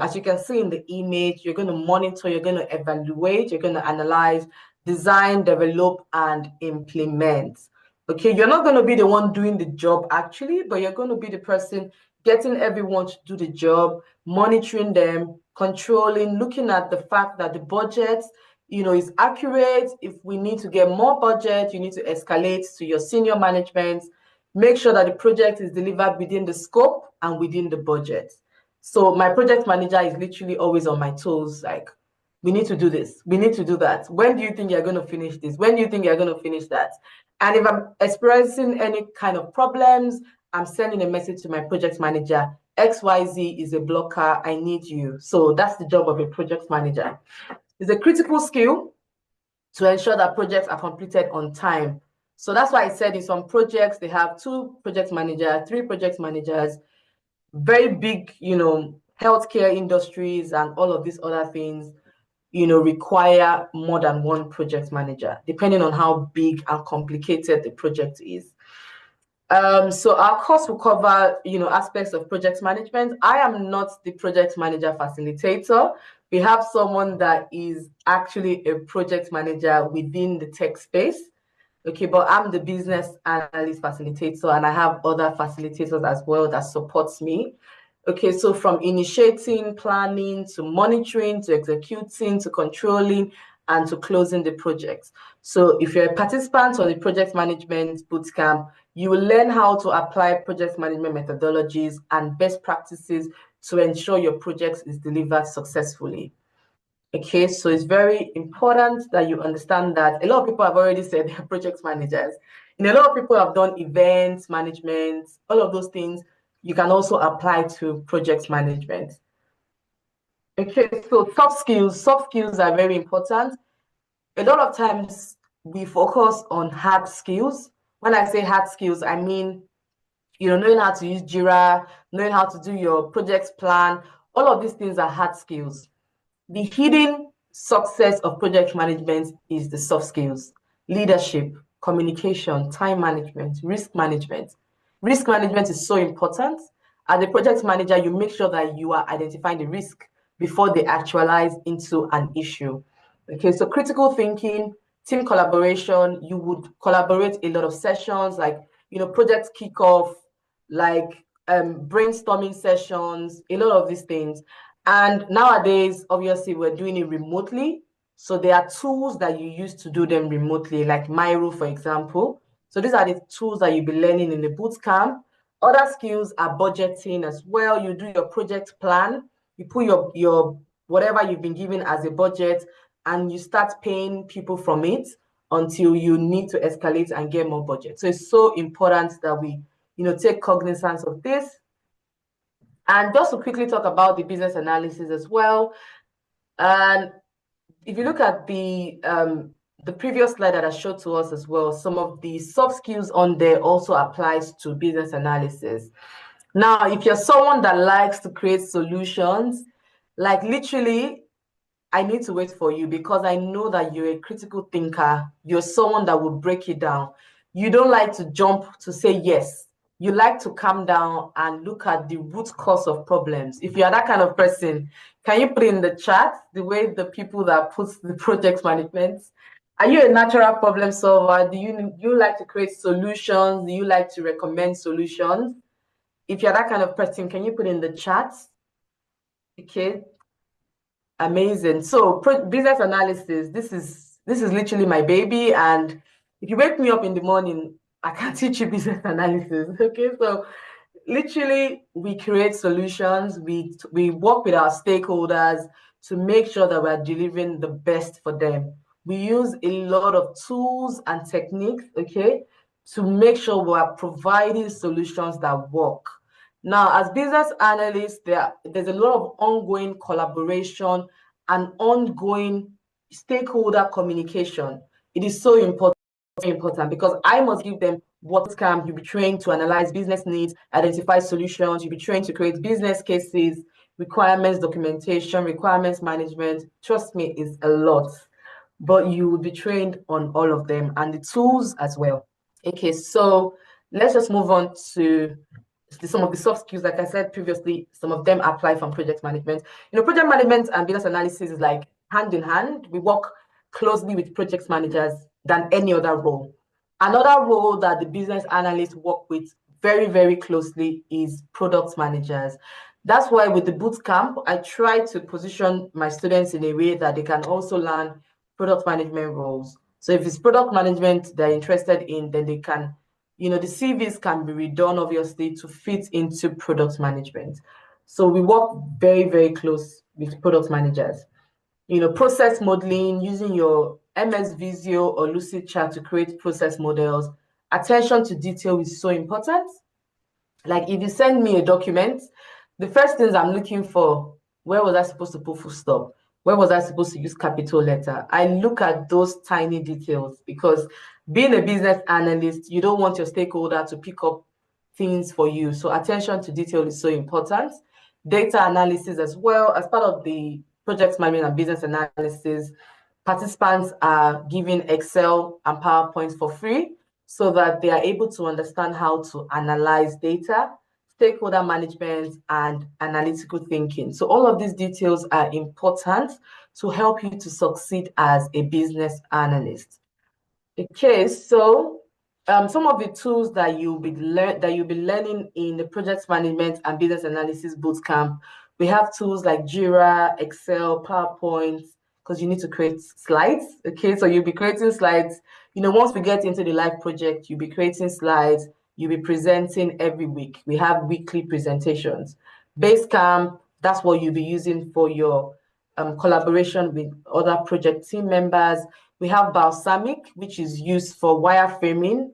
as you can see in the image, you're going to monitor, you're going to evaluate, you're going to analyze, design, develop, and implement. Okay, you're not going to be the one doing the job actually, but you're going to be the person getting everyone to do the job, monitoring them, controlling, looking at the fact that the budget, is accurate. If we need to get more budget, you need to escalate to your senior management. Make sure that the project is delivered within the scope and within the budget. So my project manager is literally always on my toes, like, we need to do this, we need to do that. When do you think you're going to finish this? When do you think you're going to finish that? And if I'm experiencing any kind of problems, I'm sending a message to my project manager, XYZ is a blocker, I need you. So that's the job of a project manager. It's a critical skill to ensure that projects are completed on time. So that's why I said in some projects, they have 2 project managers, 3 project managers, very big, healthcare industries and all of these other things, require more than 1 project manager, depending on how big and complicated the project is. So our course will cover, aspects of project management. I am not the project manager facilitator. We have someone that is actually a project manager within the tech space. Okay, but I'm the business analyst facilitator, and I have other facilitators as well that supports me. Okay, so from initiating, planning, to monitoring, to executing, to controlling, and to closing the project. So if you're a participant on the project management bootcamp, you will learn how to apply project management methodologies and best practices to ensure your project is delivered successfully. Okay, so it's very important that you understand that a lot of people have already said they're project managers. And a lot of people have done events management, all of those things you can also apply to project management. Okay, so soft skills are very important. A lot of times we focus on hard skills. When I say hard skills, I mean, knowing how to use Jira, knowing how to do your project plan. All of these things are hard skills. The hidden success of project management is the soft skills: leadership, communication, time management, risk management. Risk management is so important. As a project manager, you make sure that you are identifying the risk before they actualize into an issue. Okay, so critical thinking, team collaboration, you would collaborate a lot of sessions like, project kickoff, like brainstorming sessions, a lot of these things. And nowadays, obviously, we're doing it remotely. So there are tools that you use to do them remotely, like Miro, for example. So these are the tools that you'll be learning in the bootcamp. Other skills are budgeting as well. You do your project plan, you put your whatever you've been given as a budget, and you start paying people from it until you need to escalate and get more budget. So it's so important that we, take cognizance of this. And just to quickly talk about the business analysis as well. And if you look at the previous slide that I showed to us as well, some of the soft skills on there also applies to business analysis. Now, if you're someone that likes to create solutions, like literally, I need to wait for you because I know that you're a critical thinker. You're someone that will break it down. You don't like to jump to say yes. You like to calm down and look at the root cause of problems. If you are that kind of person, can you put in the chat the way the people that put the project management? Are you a natural problem solver? Do you like to create solutions? Do you like to recommend solutions? If you're that kind of person, can you put in the chat? Okay, amazing. So business analysis, this is literally my baby. And if you wake me up in the morning, I can teach you business analysis. Okay, so literally we create solutions. We work with our stakeholders to make sure that we're delivering the best for them. We use a lot of tools and techniques, okay, to make sure we are providing solutions that work. Now, as business analysts, there's a lot of ongoing collaboration and ongoing stakeholder communication. It is so important because I must give them what can you be trained to analyze business needs, identify solutions, you'll be trained to create business cases, requirements documentation, requirements management. Trust me, it's a lot, but you will be trained on all of them and the tools as well. Okay, so let's just move on to some of the soft skills. Like I said previously, some of them apply from project management. Project management and business analysis is like hand in hand. We work closely with project managers than any other role. Another role that the business analysts work with very, very closely is product managers. That's why with the boot camp, I try to position my students in a way that they can also learn product management roles. So if it's product management they're interested in, then they can, the CVs can be redone obviously to fit into product management. So we work very, very close with product managers. Process modeling, using your MS Visio or Lucid Chart to create process models. Attention to detail is so important. Like if you send me a document, the first things I'm looking for, where was I supposed to put full stop? Where was I supposed to use capital letter? I look at those tiny details because being a business analyst, you don't want your stakeholder to pick up things for you. So attention to detail is so important. Data analysis as well. As part of the project management and business analysis, participants are given Excel and PowerPoint for free so that they are able to understand how to analyze data, stakeholder management, and analytical thinking. So all of these details are important to help you to succeed as a business analyst. Okay, so some of the tools that you'll be learning in the project management and business analysis bootcamp, we have tools like Jira, Excel, PowerPoint, because you need to create slides. Okay, so you'll be creating slides. Once we get into the live project, you'll be creating slides. You'll be presenting every week. We have weekly presentations. Basecamp, that's what you'll be using for your collaboration with other project team members. We have Balsamic, which is used for wireframing.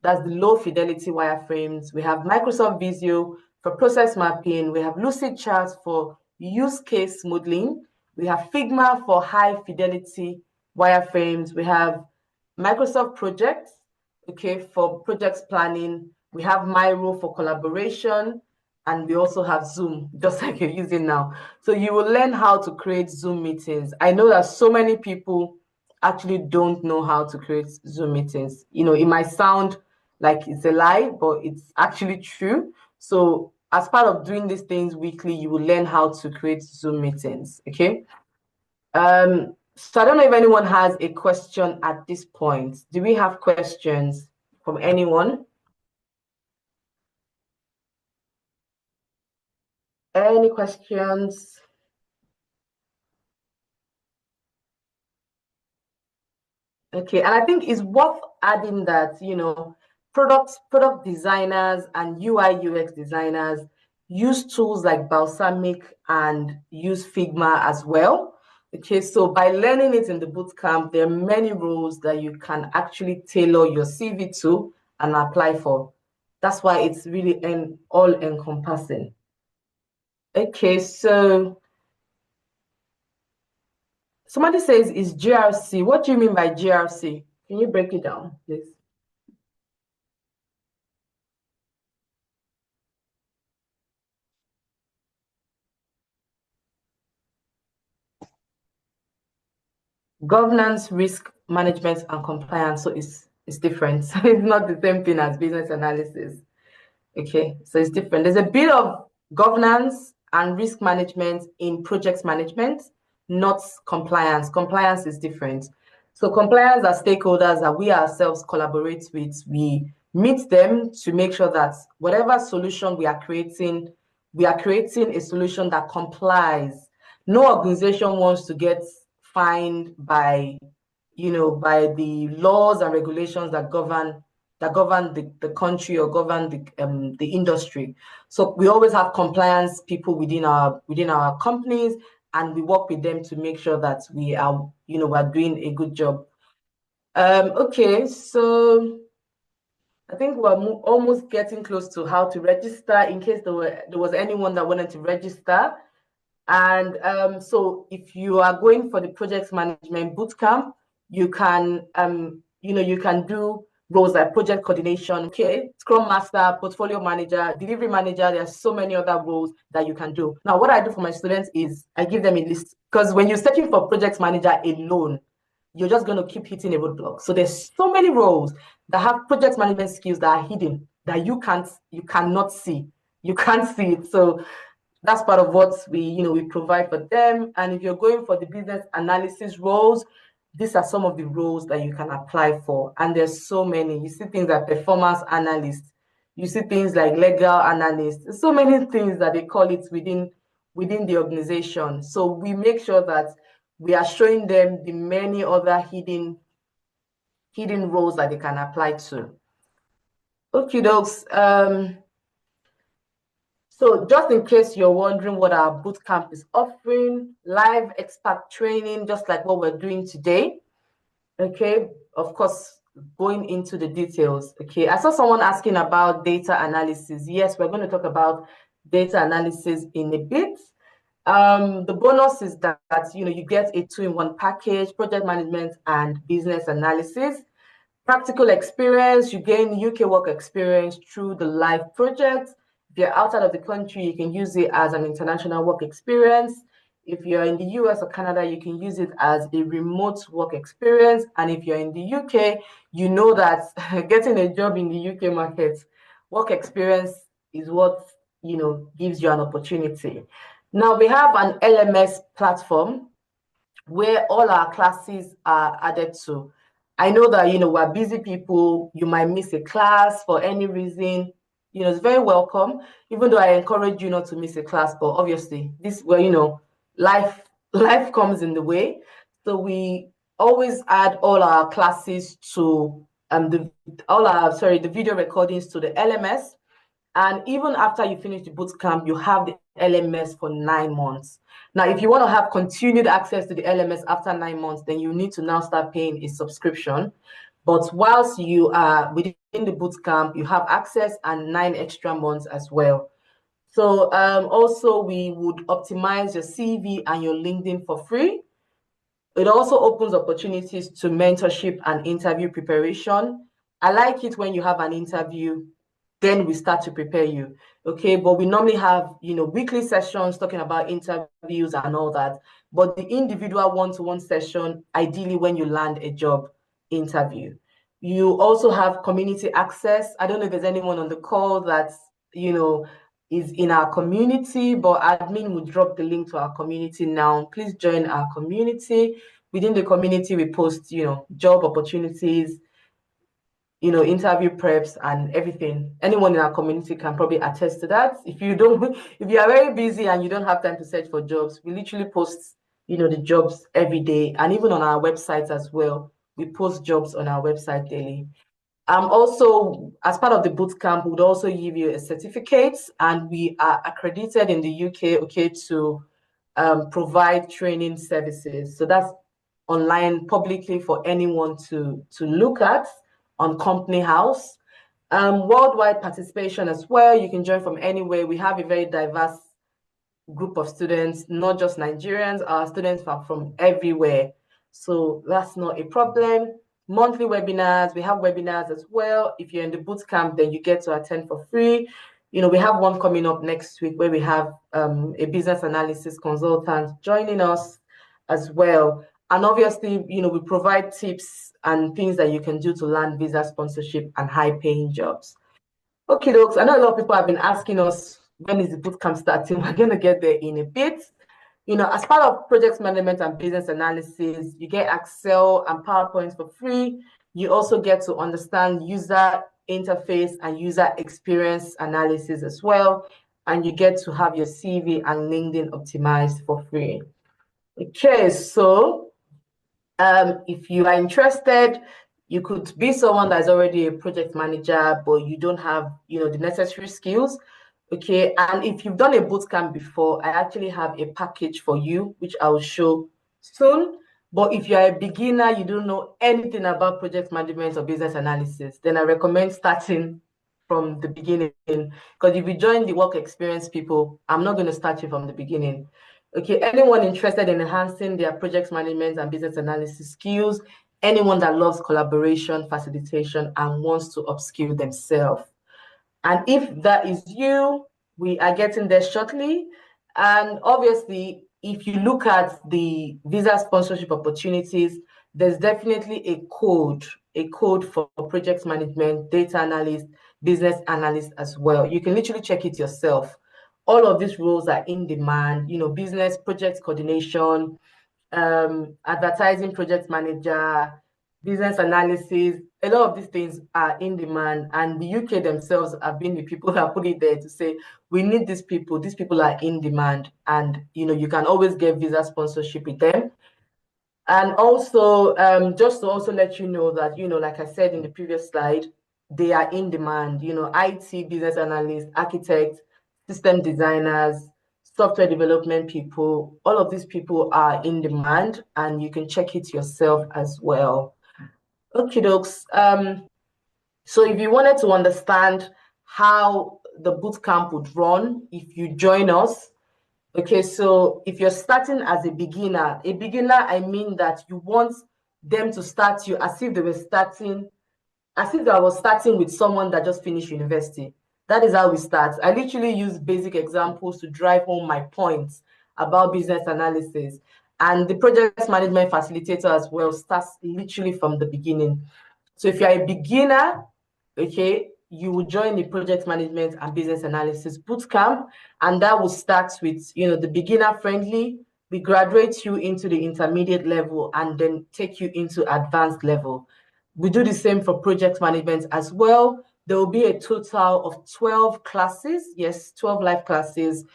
That's the low fidelity wireframes. We have Microsoft Visio for process mapping. We have Lucid Charts for use case modeling. We have Figma for high fidelity wireframes. We have Microsoft Projects, okay, for project planning. We have Miro for collaboration. And we also have Zoom, just like you're using now. So you will learn how to create Zoom meetings. I know that so many people actually don't know how to create Zoom meetings. It might sound like it's a lie, but it's actually true. So as part of doing these things weekly, you will learn how to create Zoom meetings. Okay. So I don't know if anyone has a question at this point. Do we have questions from anyone? Any questions? Okay, and I think it's worth adding that, product designers and UI UX designers use tools like Balsamic and use Figma as well. Okay, so by learning it in the bootcamp, there are many roles that you can actually tailor your CV to and apply for. That's why it's really all encompassing. Okay, so somebody says, is GRC? What do you mean by GRC? Can you break it down, please? governance, risk management, and compliance. So it's different. It's not the same thing as business analysis. Okay, so it's different. There's a bit of governance and risk management in project management, not compliance. Compliance is different. So compliance are stakeholders that we ourselves collaborate with. We meet them to make sure that whatever solution we are creating a solution that complies. No organization wants to get fined by, by the laws and regulations that govern the country or govern the industry. So we always have compliance people within our companies, and we work with them to make sure that we're doing a good job. Okay, so I think we're almost getting close to how to register in case there was anyone that wanted to register. And so if you are going for the project management bootcamp, you can do roles like project coordination, okay, scrum master, portfolio manager, delivery manager. There are so many other roles that you can do. Now, what I do for my students is I give them a list, because when you're searching for project manager alone, you're just going to keep hitting a roadblock. So there's so many roles that have project management skills that are hidden that you cannot see. You can't see it. So that's part of what we provide for them. And if you're going for the business analysis roles, these are some of the roles that you can apply for. And there's so many. You see things like performance analyst, you see things like legal analyst. There's so many things that they call it within the organization. So we make sure that we are showing them the many other hidden roles that they can apply to. Okay, dokes. So just in case you're wondering what our bootcamp is offering, live expert training, just like what we're doing today. Okay, of course, going into the details. Okay, I saw someone asking about data analysis. Yes, we're going to talk about data analysis in a bit. The bonus is that you get a 2-in-1 package, project management and business analysis. Practical experience, you gain UK work experience through the live project. If you're outside of the country, you can use it as an international work experience. If you're in the US or Canada, you can use it as a remote work experience. And if you're in the UK, you know that getting a job in the UK market, work experience is what gives you an opportunity. Now we have an LMS platform where all our classes are added to. I know that we're busy people. You might miss a class for any reason. It's very welcome. Even though I encourage you not to miss a class, but obviously this where life life comes in the way. So we always add all our classes to the video recordings to the LMS. And even after you finish the bootcamp, you have the LMS for 9 months. Now, if you want to have continued access to the LMS after 9 months, then you need to now start paying a subscription. But whilst you are within the bootcamp, you have access and 9 extra months as well. So also, we would optimize your CV and your LinkedIn for free. It also opens opportunities to mentorship and interview preparation. I like it when you have an interview, then we start to prepare you. Okay, but we normally have weekly sessions talking about interviews and all that. But the individual one-to-one session, ideally when you land a job interview. You also have community access. I don't know if there's anyone on the call that is in our community, but admin will drop the link to our community now. Please join our community. Within the community, we post job opportunities, interview preps and everything. Anyone in our community can probably attest to that. If you are very busy and you don't have time to search for jobs, we literally post, the jobs every day, and even on our website as well. We post jobs on our website daily. Also, as part of the bootcamp, we would also give you a certificate, and we are accredited in the UK, okay, to provide training services. So that's online publicly for anyone to look at on Company House. Worldwide participation as well. You can join from anywhere. We have a very diverse group of students, not just Nigerians. Our students are from everywhere. So that's not a problem. Monthly webinars. We have webinars as well. If you're in the bootcamp, then you get to attend for free. We have one coming up next week where we have a business analysis consultant joining us as well. And obviously, we provide tips and things that you can do to land visa sponsorship and high-paying jobs. Okay, folks, I know a lot of people have been asking us, when is the bootcamp starting? We're going to get there in a bit. As part of project management and business analysis, you get Excel and PowerPoint for free. You also get to understand user interface and user experience analysis as well. And you get to have your CV and LinkedIn optimized for free. Okay, so if you are interested, you could be someone that's already a project manager, but you don't have, the necessary skills. Okay, and if you've done a bootcamp before, I actually have a package for you, which I'll show soon. But if you're a beginner, you don't know anything about project management or business analysis, then I recommend starting from the beginning. Because if you join the work experience people, I'm not going to start you from the beginning. Okay, anyone interested in enhancing their project management and business analysis skills, anyone that loves collaboration, facilitation, and wants to upskill themselves. And if that is you, we are getting there shortly. And obviously, if you look at the visa sponsorship opportunities, there's definitely a code for project management, data analyst, business analyst as well. You can literally check it yourself. All of these roles are in demand, business project coordination, advertising project manager, business analysis. A lot of these things are in demand, and the UK themselves have been the people that put it there to say, we need these people. These people are in demand, and you can always get visa sponsorship with them. And also, just to also let you know that, like I said in the previous slide, they are in demand. IT, business analysts, architects, system designers, software development people, all of these people are in demand, and you can check it yourself as well. Okay, dokes. So if you wanted to understand how the bootcamp would run if you join us, okay, so if you're starting as a beginner, I mean that you want them to start you as if they were starting, as if I was starting with someone that just finished university. That is how we start. I literally use basic examples to drive home my points about business analysis. And the project management facilitator as well starts literally from the beginning. So if you're a beginner, okay, you will join the project management and business analysis bootcamp, and that will start with, the beginner friendly. We graduate you into the intermediate level and then take you into advanced level. We do the same for project management as well. There will be a total of 12 classes, yes, 12 live classes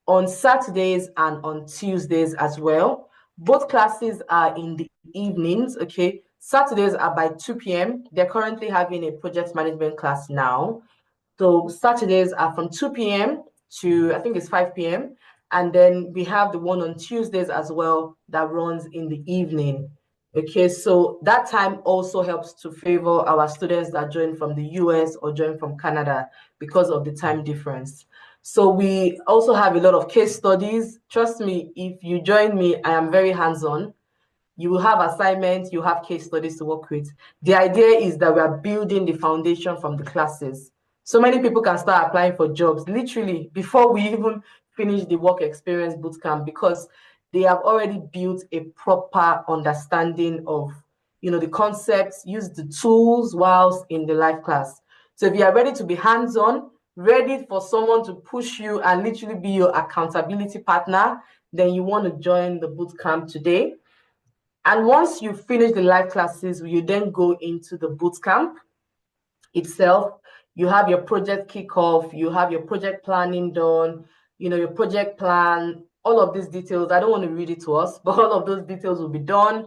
on Saturdays and on Tuesdays as well. Both classes are in the evenings, okay? Saturdays are by 2 p.m. They're currently having a project management class now. So Saturdays are from 2 p.m. to, I think it's 5 p.m. And then we have the one on Tuesdays as well that runs in the evening. Okay, so that time also helps to favor our students that join from the US or join from Canada because of the time difference. So we also have a lot of case studies. Trust me, if you join me, I am very hands-on. You will have assignments, you have case studies to work with. The idea is that we are building the foundation from the classes. So many people can start applying for jobs literally before we even finish the work experience bootcamp, because they have already built a proper understanding of, the concepts, use the tools whilst in the live class. So if you are ready to be hands-on, ready for someone to push you and literally be your accountability partner, then you want to join the bootcamp today. And once you finish the live classes, you then go into the bootcamp itself. You have your project kickoff, you have your project planning done, your project plan, all of these details. I don't want to read it to us, but all of those details will be done.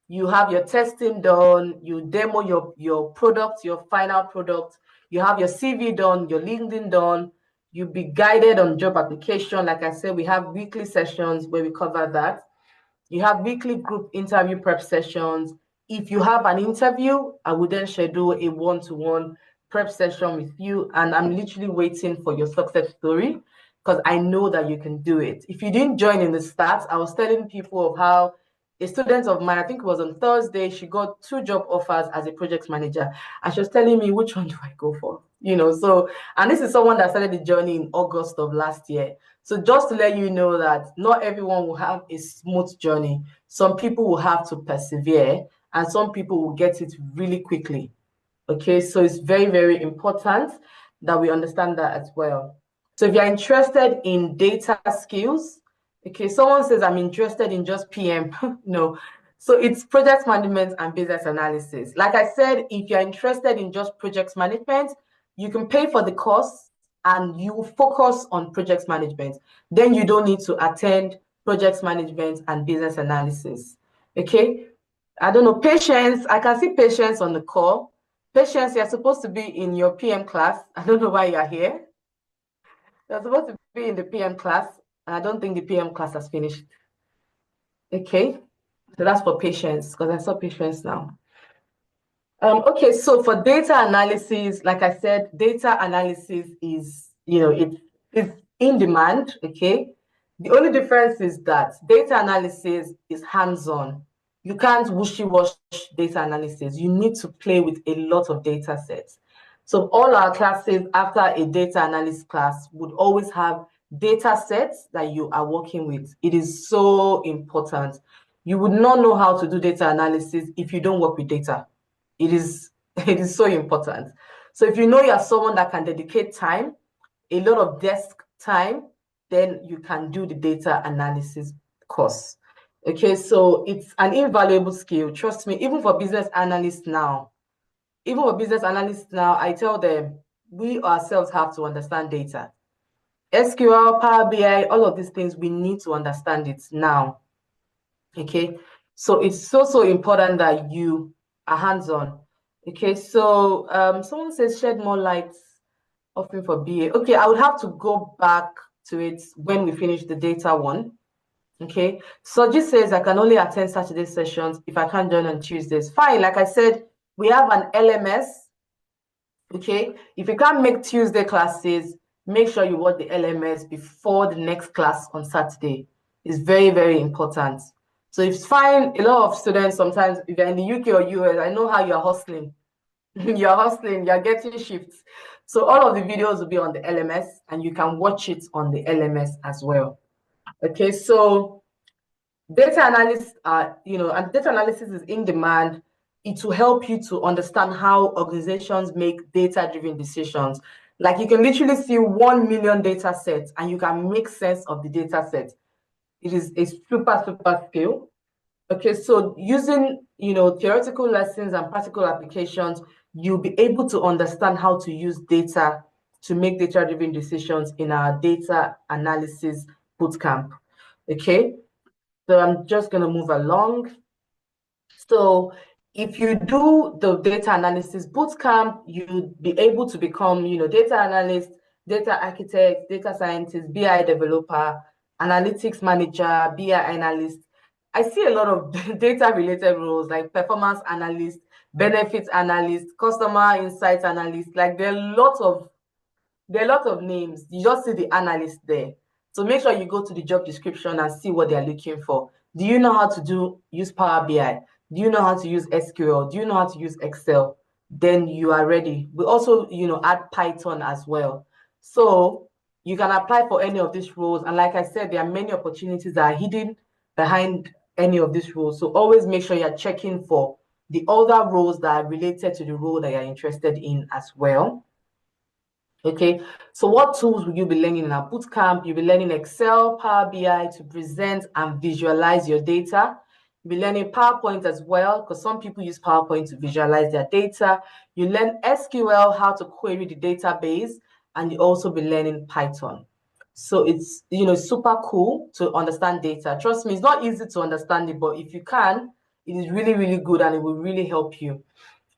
You have your testing done, you demo your product, your final product, you have your CV done, your LinkedIn done, you'll be guided on job application. Like I said, we have weekly sessions where we cover that. You have weekly group interview prep sessions. If you have an interview, I will then schedule a one-to-one prep session with you. And I'm literally waiting for your success story because I know that you can do it. If you didn't join in the start, I was telling people of how a student of mine, I think it was on Thursday, she got 2 job offers as a project manager. And she was telling me, which one do I go for? So, and this is someone that started the journey in August of last year. So just to let you know that not everyone will have a smooth journey. Some people will have to persevere, and some people will get it really quickly. Okay, so it's very, very important that we understand that as well. So if you're interested in data skills, okay, someone says I'm interested in just PM. No. So it's project management and business analysis. Like I said, if you're interested in just project management, you can pay for the course and you focus on project management. Then you don't need to attend project management and business analysis. Okay. I don't know, Patience. I can see Patience on the call. Patience, you're supposed to be in your PM class. I don't know why you're here. You're supposed to be in the PM class, and I don't think the PM class has finished. Okay, so that's for Patience, because I saw Patience now. Okay, so for data analysis, like I said, data analysis is, it's in demand, okay? The only difference is that data analysis is hands-on. You can't wishy-wash data analysis. You need to play with a lot of data sets. So all our classes after a data analysis class would always have data sets that you are working with. It is so important. You would not know how to do data analysis if you don't work with data. It is it is so important. So if you know you're someone that can dedicate time, a lot of desk time, then you can do the data analysis course. Okay, so it's an invaluable skill. Trust me, even for business analysts now, I tell them we ourselves have to understand data. SQL, Power BI, all of these things, we need to understand it now. Okay, so it's so important that you are hands-on. Okay, so someone says shed more light offering for BA. Okay, I would have to go back to it when we finish the data one. Okay, Soji says I can only attend Saturday sessions if I can't join on Tuesdays. Fine, like I said, we have an LMS. Okay, if you can't make Tuesday classes, make sure you watch the LMS before the next class on Saturday. It's very, very important. So it's fine. A lot of students sometimes, if you're in the UK or US, I know how you're hustling. You're hustling, you're getting shifts. So all of the videos will be on the LMS and you can watch it on the LMS as well. Okay, so data analysis, and data analysis is in demand. It will help you to understand how organizations make data-driven decisions. Like you can literally see 1 million data sets and you can make sense of the data set. It is a super skill. Okay, so using theoretical lessons and practical applications, you'll be able to understand how to use data to make data-driven decisions in our data analysis bootcamp. Okay, so I'm just going to move along. So if you do the data analysis bootcamp, you'd be able to become, data analyst, data architect, data scientist, BI developer, analytics manager, BI analyst. I see a lot of data related roles like performance analyst, benefits analyst, customer insights analyst. Like there are a lot of names. You just see the analyst there. So make sure you go to the job description and see what they're looking for. Do you know how to use Power BI? Do you know how to use SQL? Do you know how to use Excel? Then you are ready. We also, add Python as well. So you can apply for any of these roles. And like I said, there are many opportunities that are hidden behind any of these roles. So always make sure you're checking for the other roles that are related to the role that you're interested in as well. Okay, so what tools will you be learning in our bootcamp? You'll be learning Excel, Power BI to present and visualize your data. You'll be learning PowerPoint as well, because some people use PowerPoint to visualize their data. You learn SQL, how to query the database, and you also be learning Python. So it's super cool to understand data. Trust me, it's not easy to understand it, but if you can, it is really, really good and it will really help you.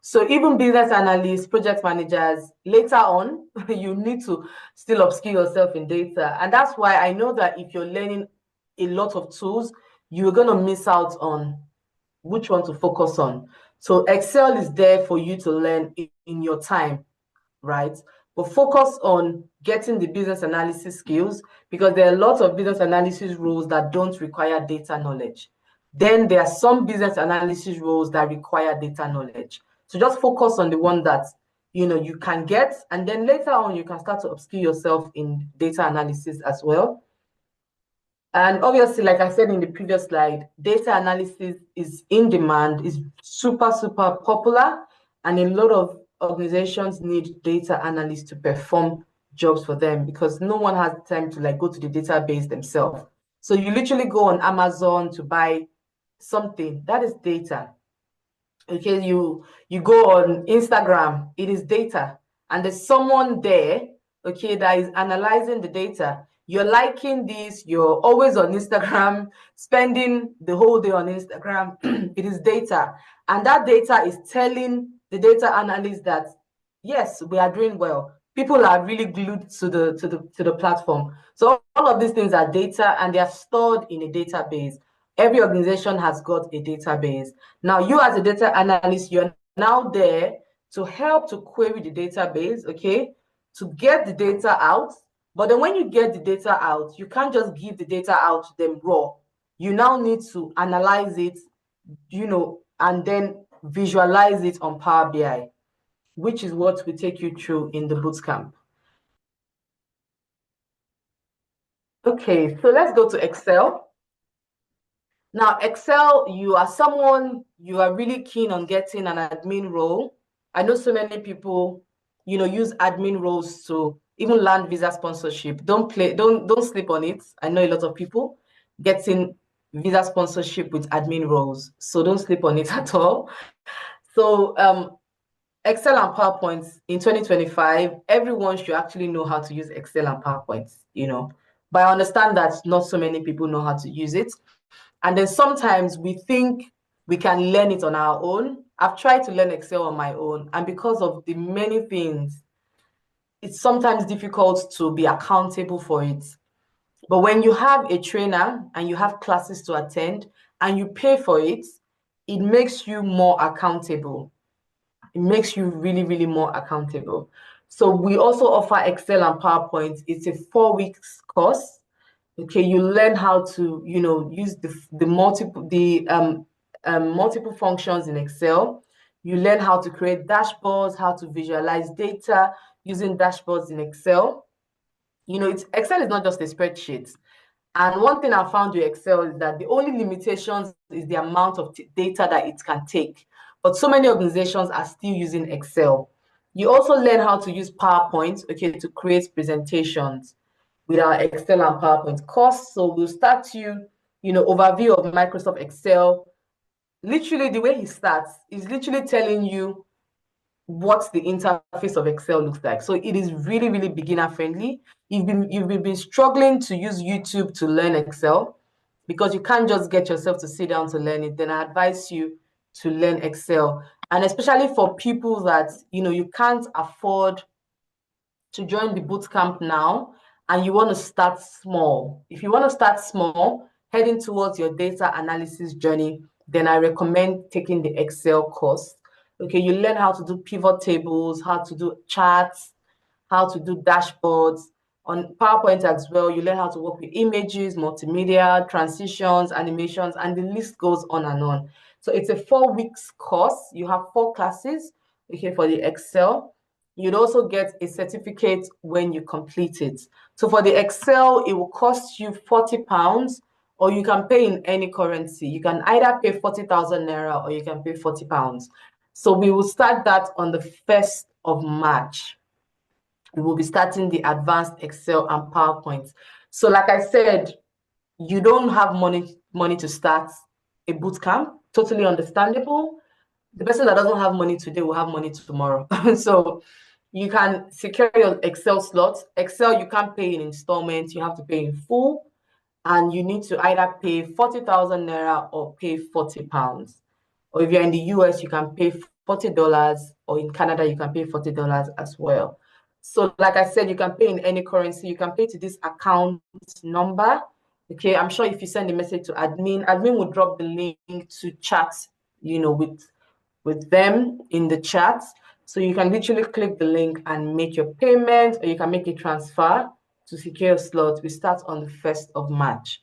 So even business analysts, project managers, later on, you need to still upskill yourself in data. And that's why I know that if you're learning a lot of tools, you're going to miss out on which one to focus on. So Excel is there for you to learn in your time, right? But focus on getting the business analysis skills, because there are lots of business analysis roles that don't require data knowledge. Then there are some business analysis roles that require data knowledge. So just focus on the one that you can get, and then later on you can start to upskill yourself in data analysis as well. And obviously, like I said in the previous slide, data analysis is in demand, is super, super popular, and a lot of organizations need data analysts to perform jobs for them because no one has time to like go to the database themselves. So you literally go on Amazon to buy something that is data. Okay, you go on Instagram, it is data, and there's someone there, okay, that is analyzing the data. You're liking this, you're always on Instagram, spending the whole day on Instagram. It is data, and that data is telling the data analyst that yes, we are doing well. People are really glued to the platform. So all of these things are data, and they are stored in a database. Every organization has got a database. Now, you as a data analyst, you're now there to help to query the database, okay, to get the data out. But then when you get the data out, you can't just give the data out to them raw. You now need to analyze it, and then visualize it on Power BI, which is what we take you through in the bootcamp. Okay, so let's go to Excel. Now, Excel, you are someone, you are really keen on getting an admin role. I know so many people, use admin roles to even land visa sponsorship. Don't sleep on it. I know a lot of people getting visa sponsorship with admin roles. So don't sleep on it at all. So Excel and PowerPoint in 2025, everyone should actually know how to use Excel and PowerPoint. But I understand that not so many people know how to use it. And then sometimes we think we can learn it on our own. I've tried to learn Excel on my own, and because of the many things, it's sometimes difficult to be accountable for it. But when you have a trainer and you have classes to attend and you pay for it, it makes you more accountable. It makes you really, really more accountable. So we also offer Excel and PowerPoint. It's a 4 weeks course. Okay, you learn how to, use the multiple functions in Excel. You learn how to create dashboards, how to visualize data using dashboards in Excel. Excel is not just a spreadsheet. And one thing I found with Excel is that the only limitations is the amount of data that it can take. But so many organizations are still using Excel. You also learn how to use PowerPoint, okay, to create presentations with our Excel and PowerPoint course. So we'll start overview of Microsoft Excel. Literally, the way he starts is literally telling you what the interface of Excel looks like. So it is really, really beginner friendly. You've been struggling to use YouTube to learn Excel because you can't just get yourself to sit down to learn it. Then I advise you to learn Excel. And especially for people that you can't afford to join the bootcamp now and you want to start small. If you want to start small, heading towards your data analysis journey, then I recommend taking the Excel course. Okay, you learn how to do pivot tables, how to do charts, how to do dashboards. On PowerPoint as well, you learn how to work with images, multimedia, transitions, animations, and the list goes on and on. So it's a 4 weeks course. You have 4 classes, okay, for the Excel. You'd also get a certificate when you complete it. So for the Excel, it will cost you £40, or you can pay in any currency. You can either pay 40,000 naira or you can pay £40. So we will start that on the 1st of March. We will be starting the advanced Excel and PowerPoint. So like I said, you don't have money to start a bootcamp. Totally understandable. The person that doesn't have money today will have money tomorrow. So you can secure your Excel slots. Excel, you can't pay in installments. You have to pay in full. And you need to either pay 40,000 naira or pay £40. Or if you're in the US, you can pay $40, or in Canada, you can pay $40 as well. So like I said, you can pay in any currency. You can pay to this account number. Okay, I'm sure if you send a message to admin will drop the link to chat, with them in the chat. So you can literally click the link and make your payment, or you can make a transfer to secure a slot. We start on the 1st of March.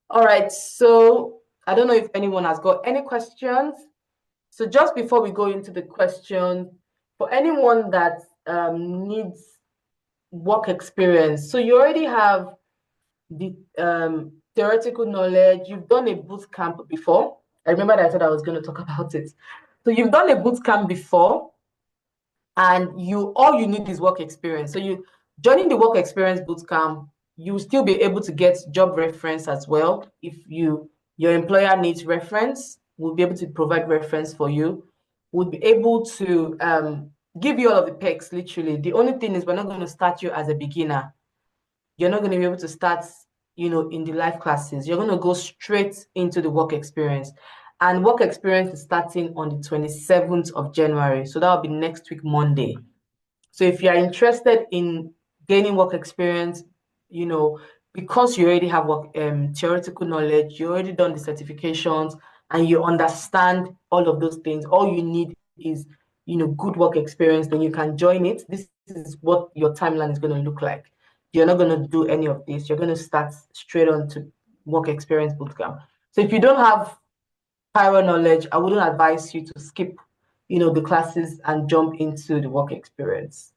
All right, so I don't know if anyone has got any questions. So just before we go into the question, for anyone that needs work experience, so you already have the theoretical knowledge, you've done a boot camp before. I remember that I thought I was going to talk about it. So you've done a boot camp before, and you all you need is work experience. So you joining the work experience boot camp, you will still be able to get job reference as well. If your employer needs reference, we'll be able to provide reference for you. We'll be able to give you all of the perks. Literally, the only thing is we're not going to start you as a beginner. You're not going to be able to start, in the live classes. You're going to go straight into the work experience. And work experience is starting on the 27th of January. So that'll be next week, Monday. So if you are interested in gaining work experience, because you already have work theoretical knowledge, you already done the certifications, and you understand all of those things, all you need is good work experience, then you can join it. This is what your timeline is going to look like. You're not going to do any of this. You're going to start straight on to work experience bootcamp. So if you don't have prior knowledge, I wouldn't advise you to skip, the classes and jump into the work experience.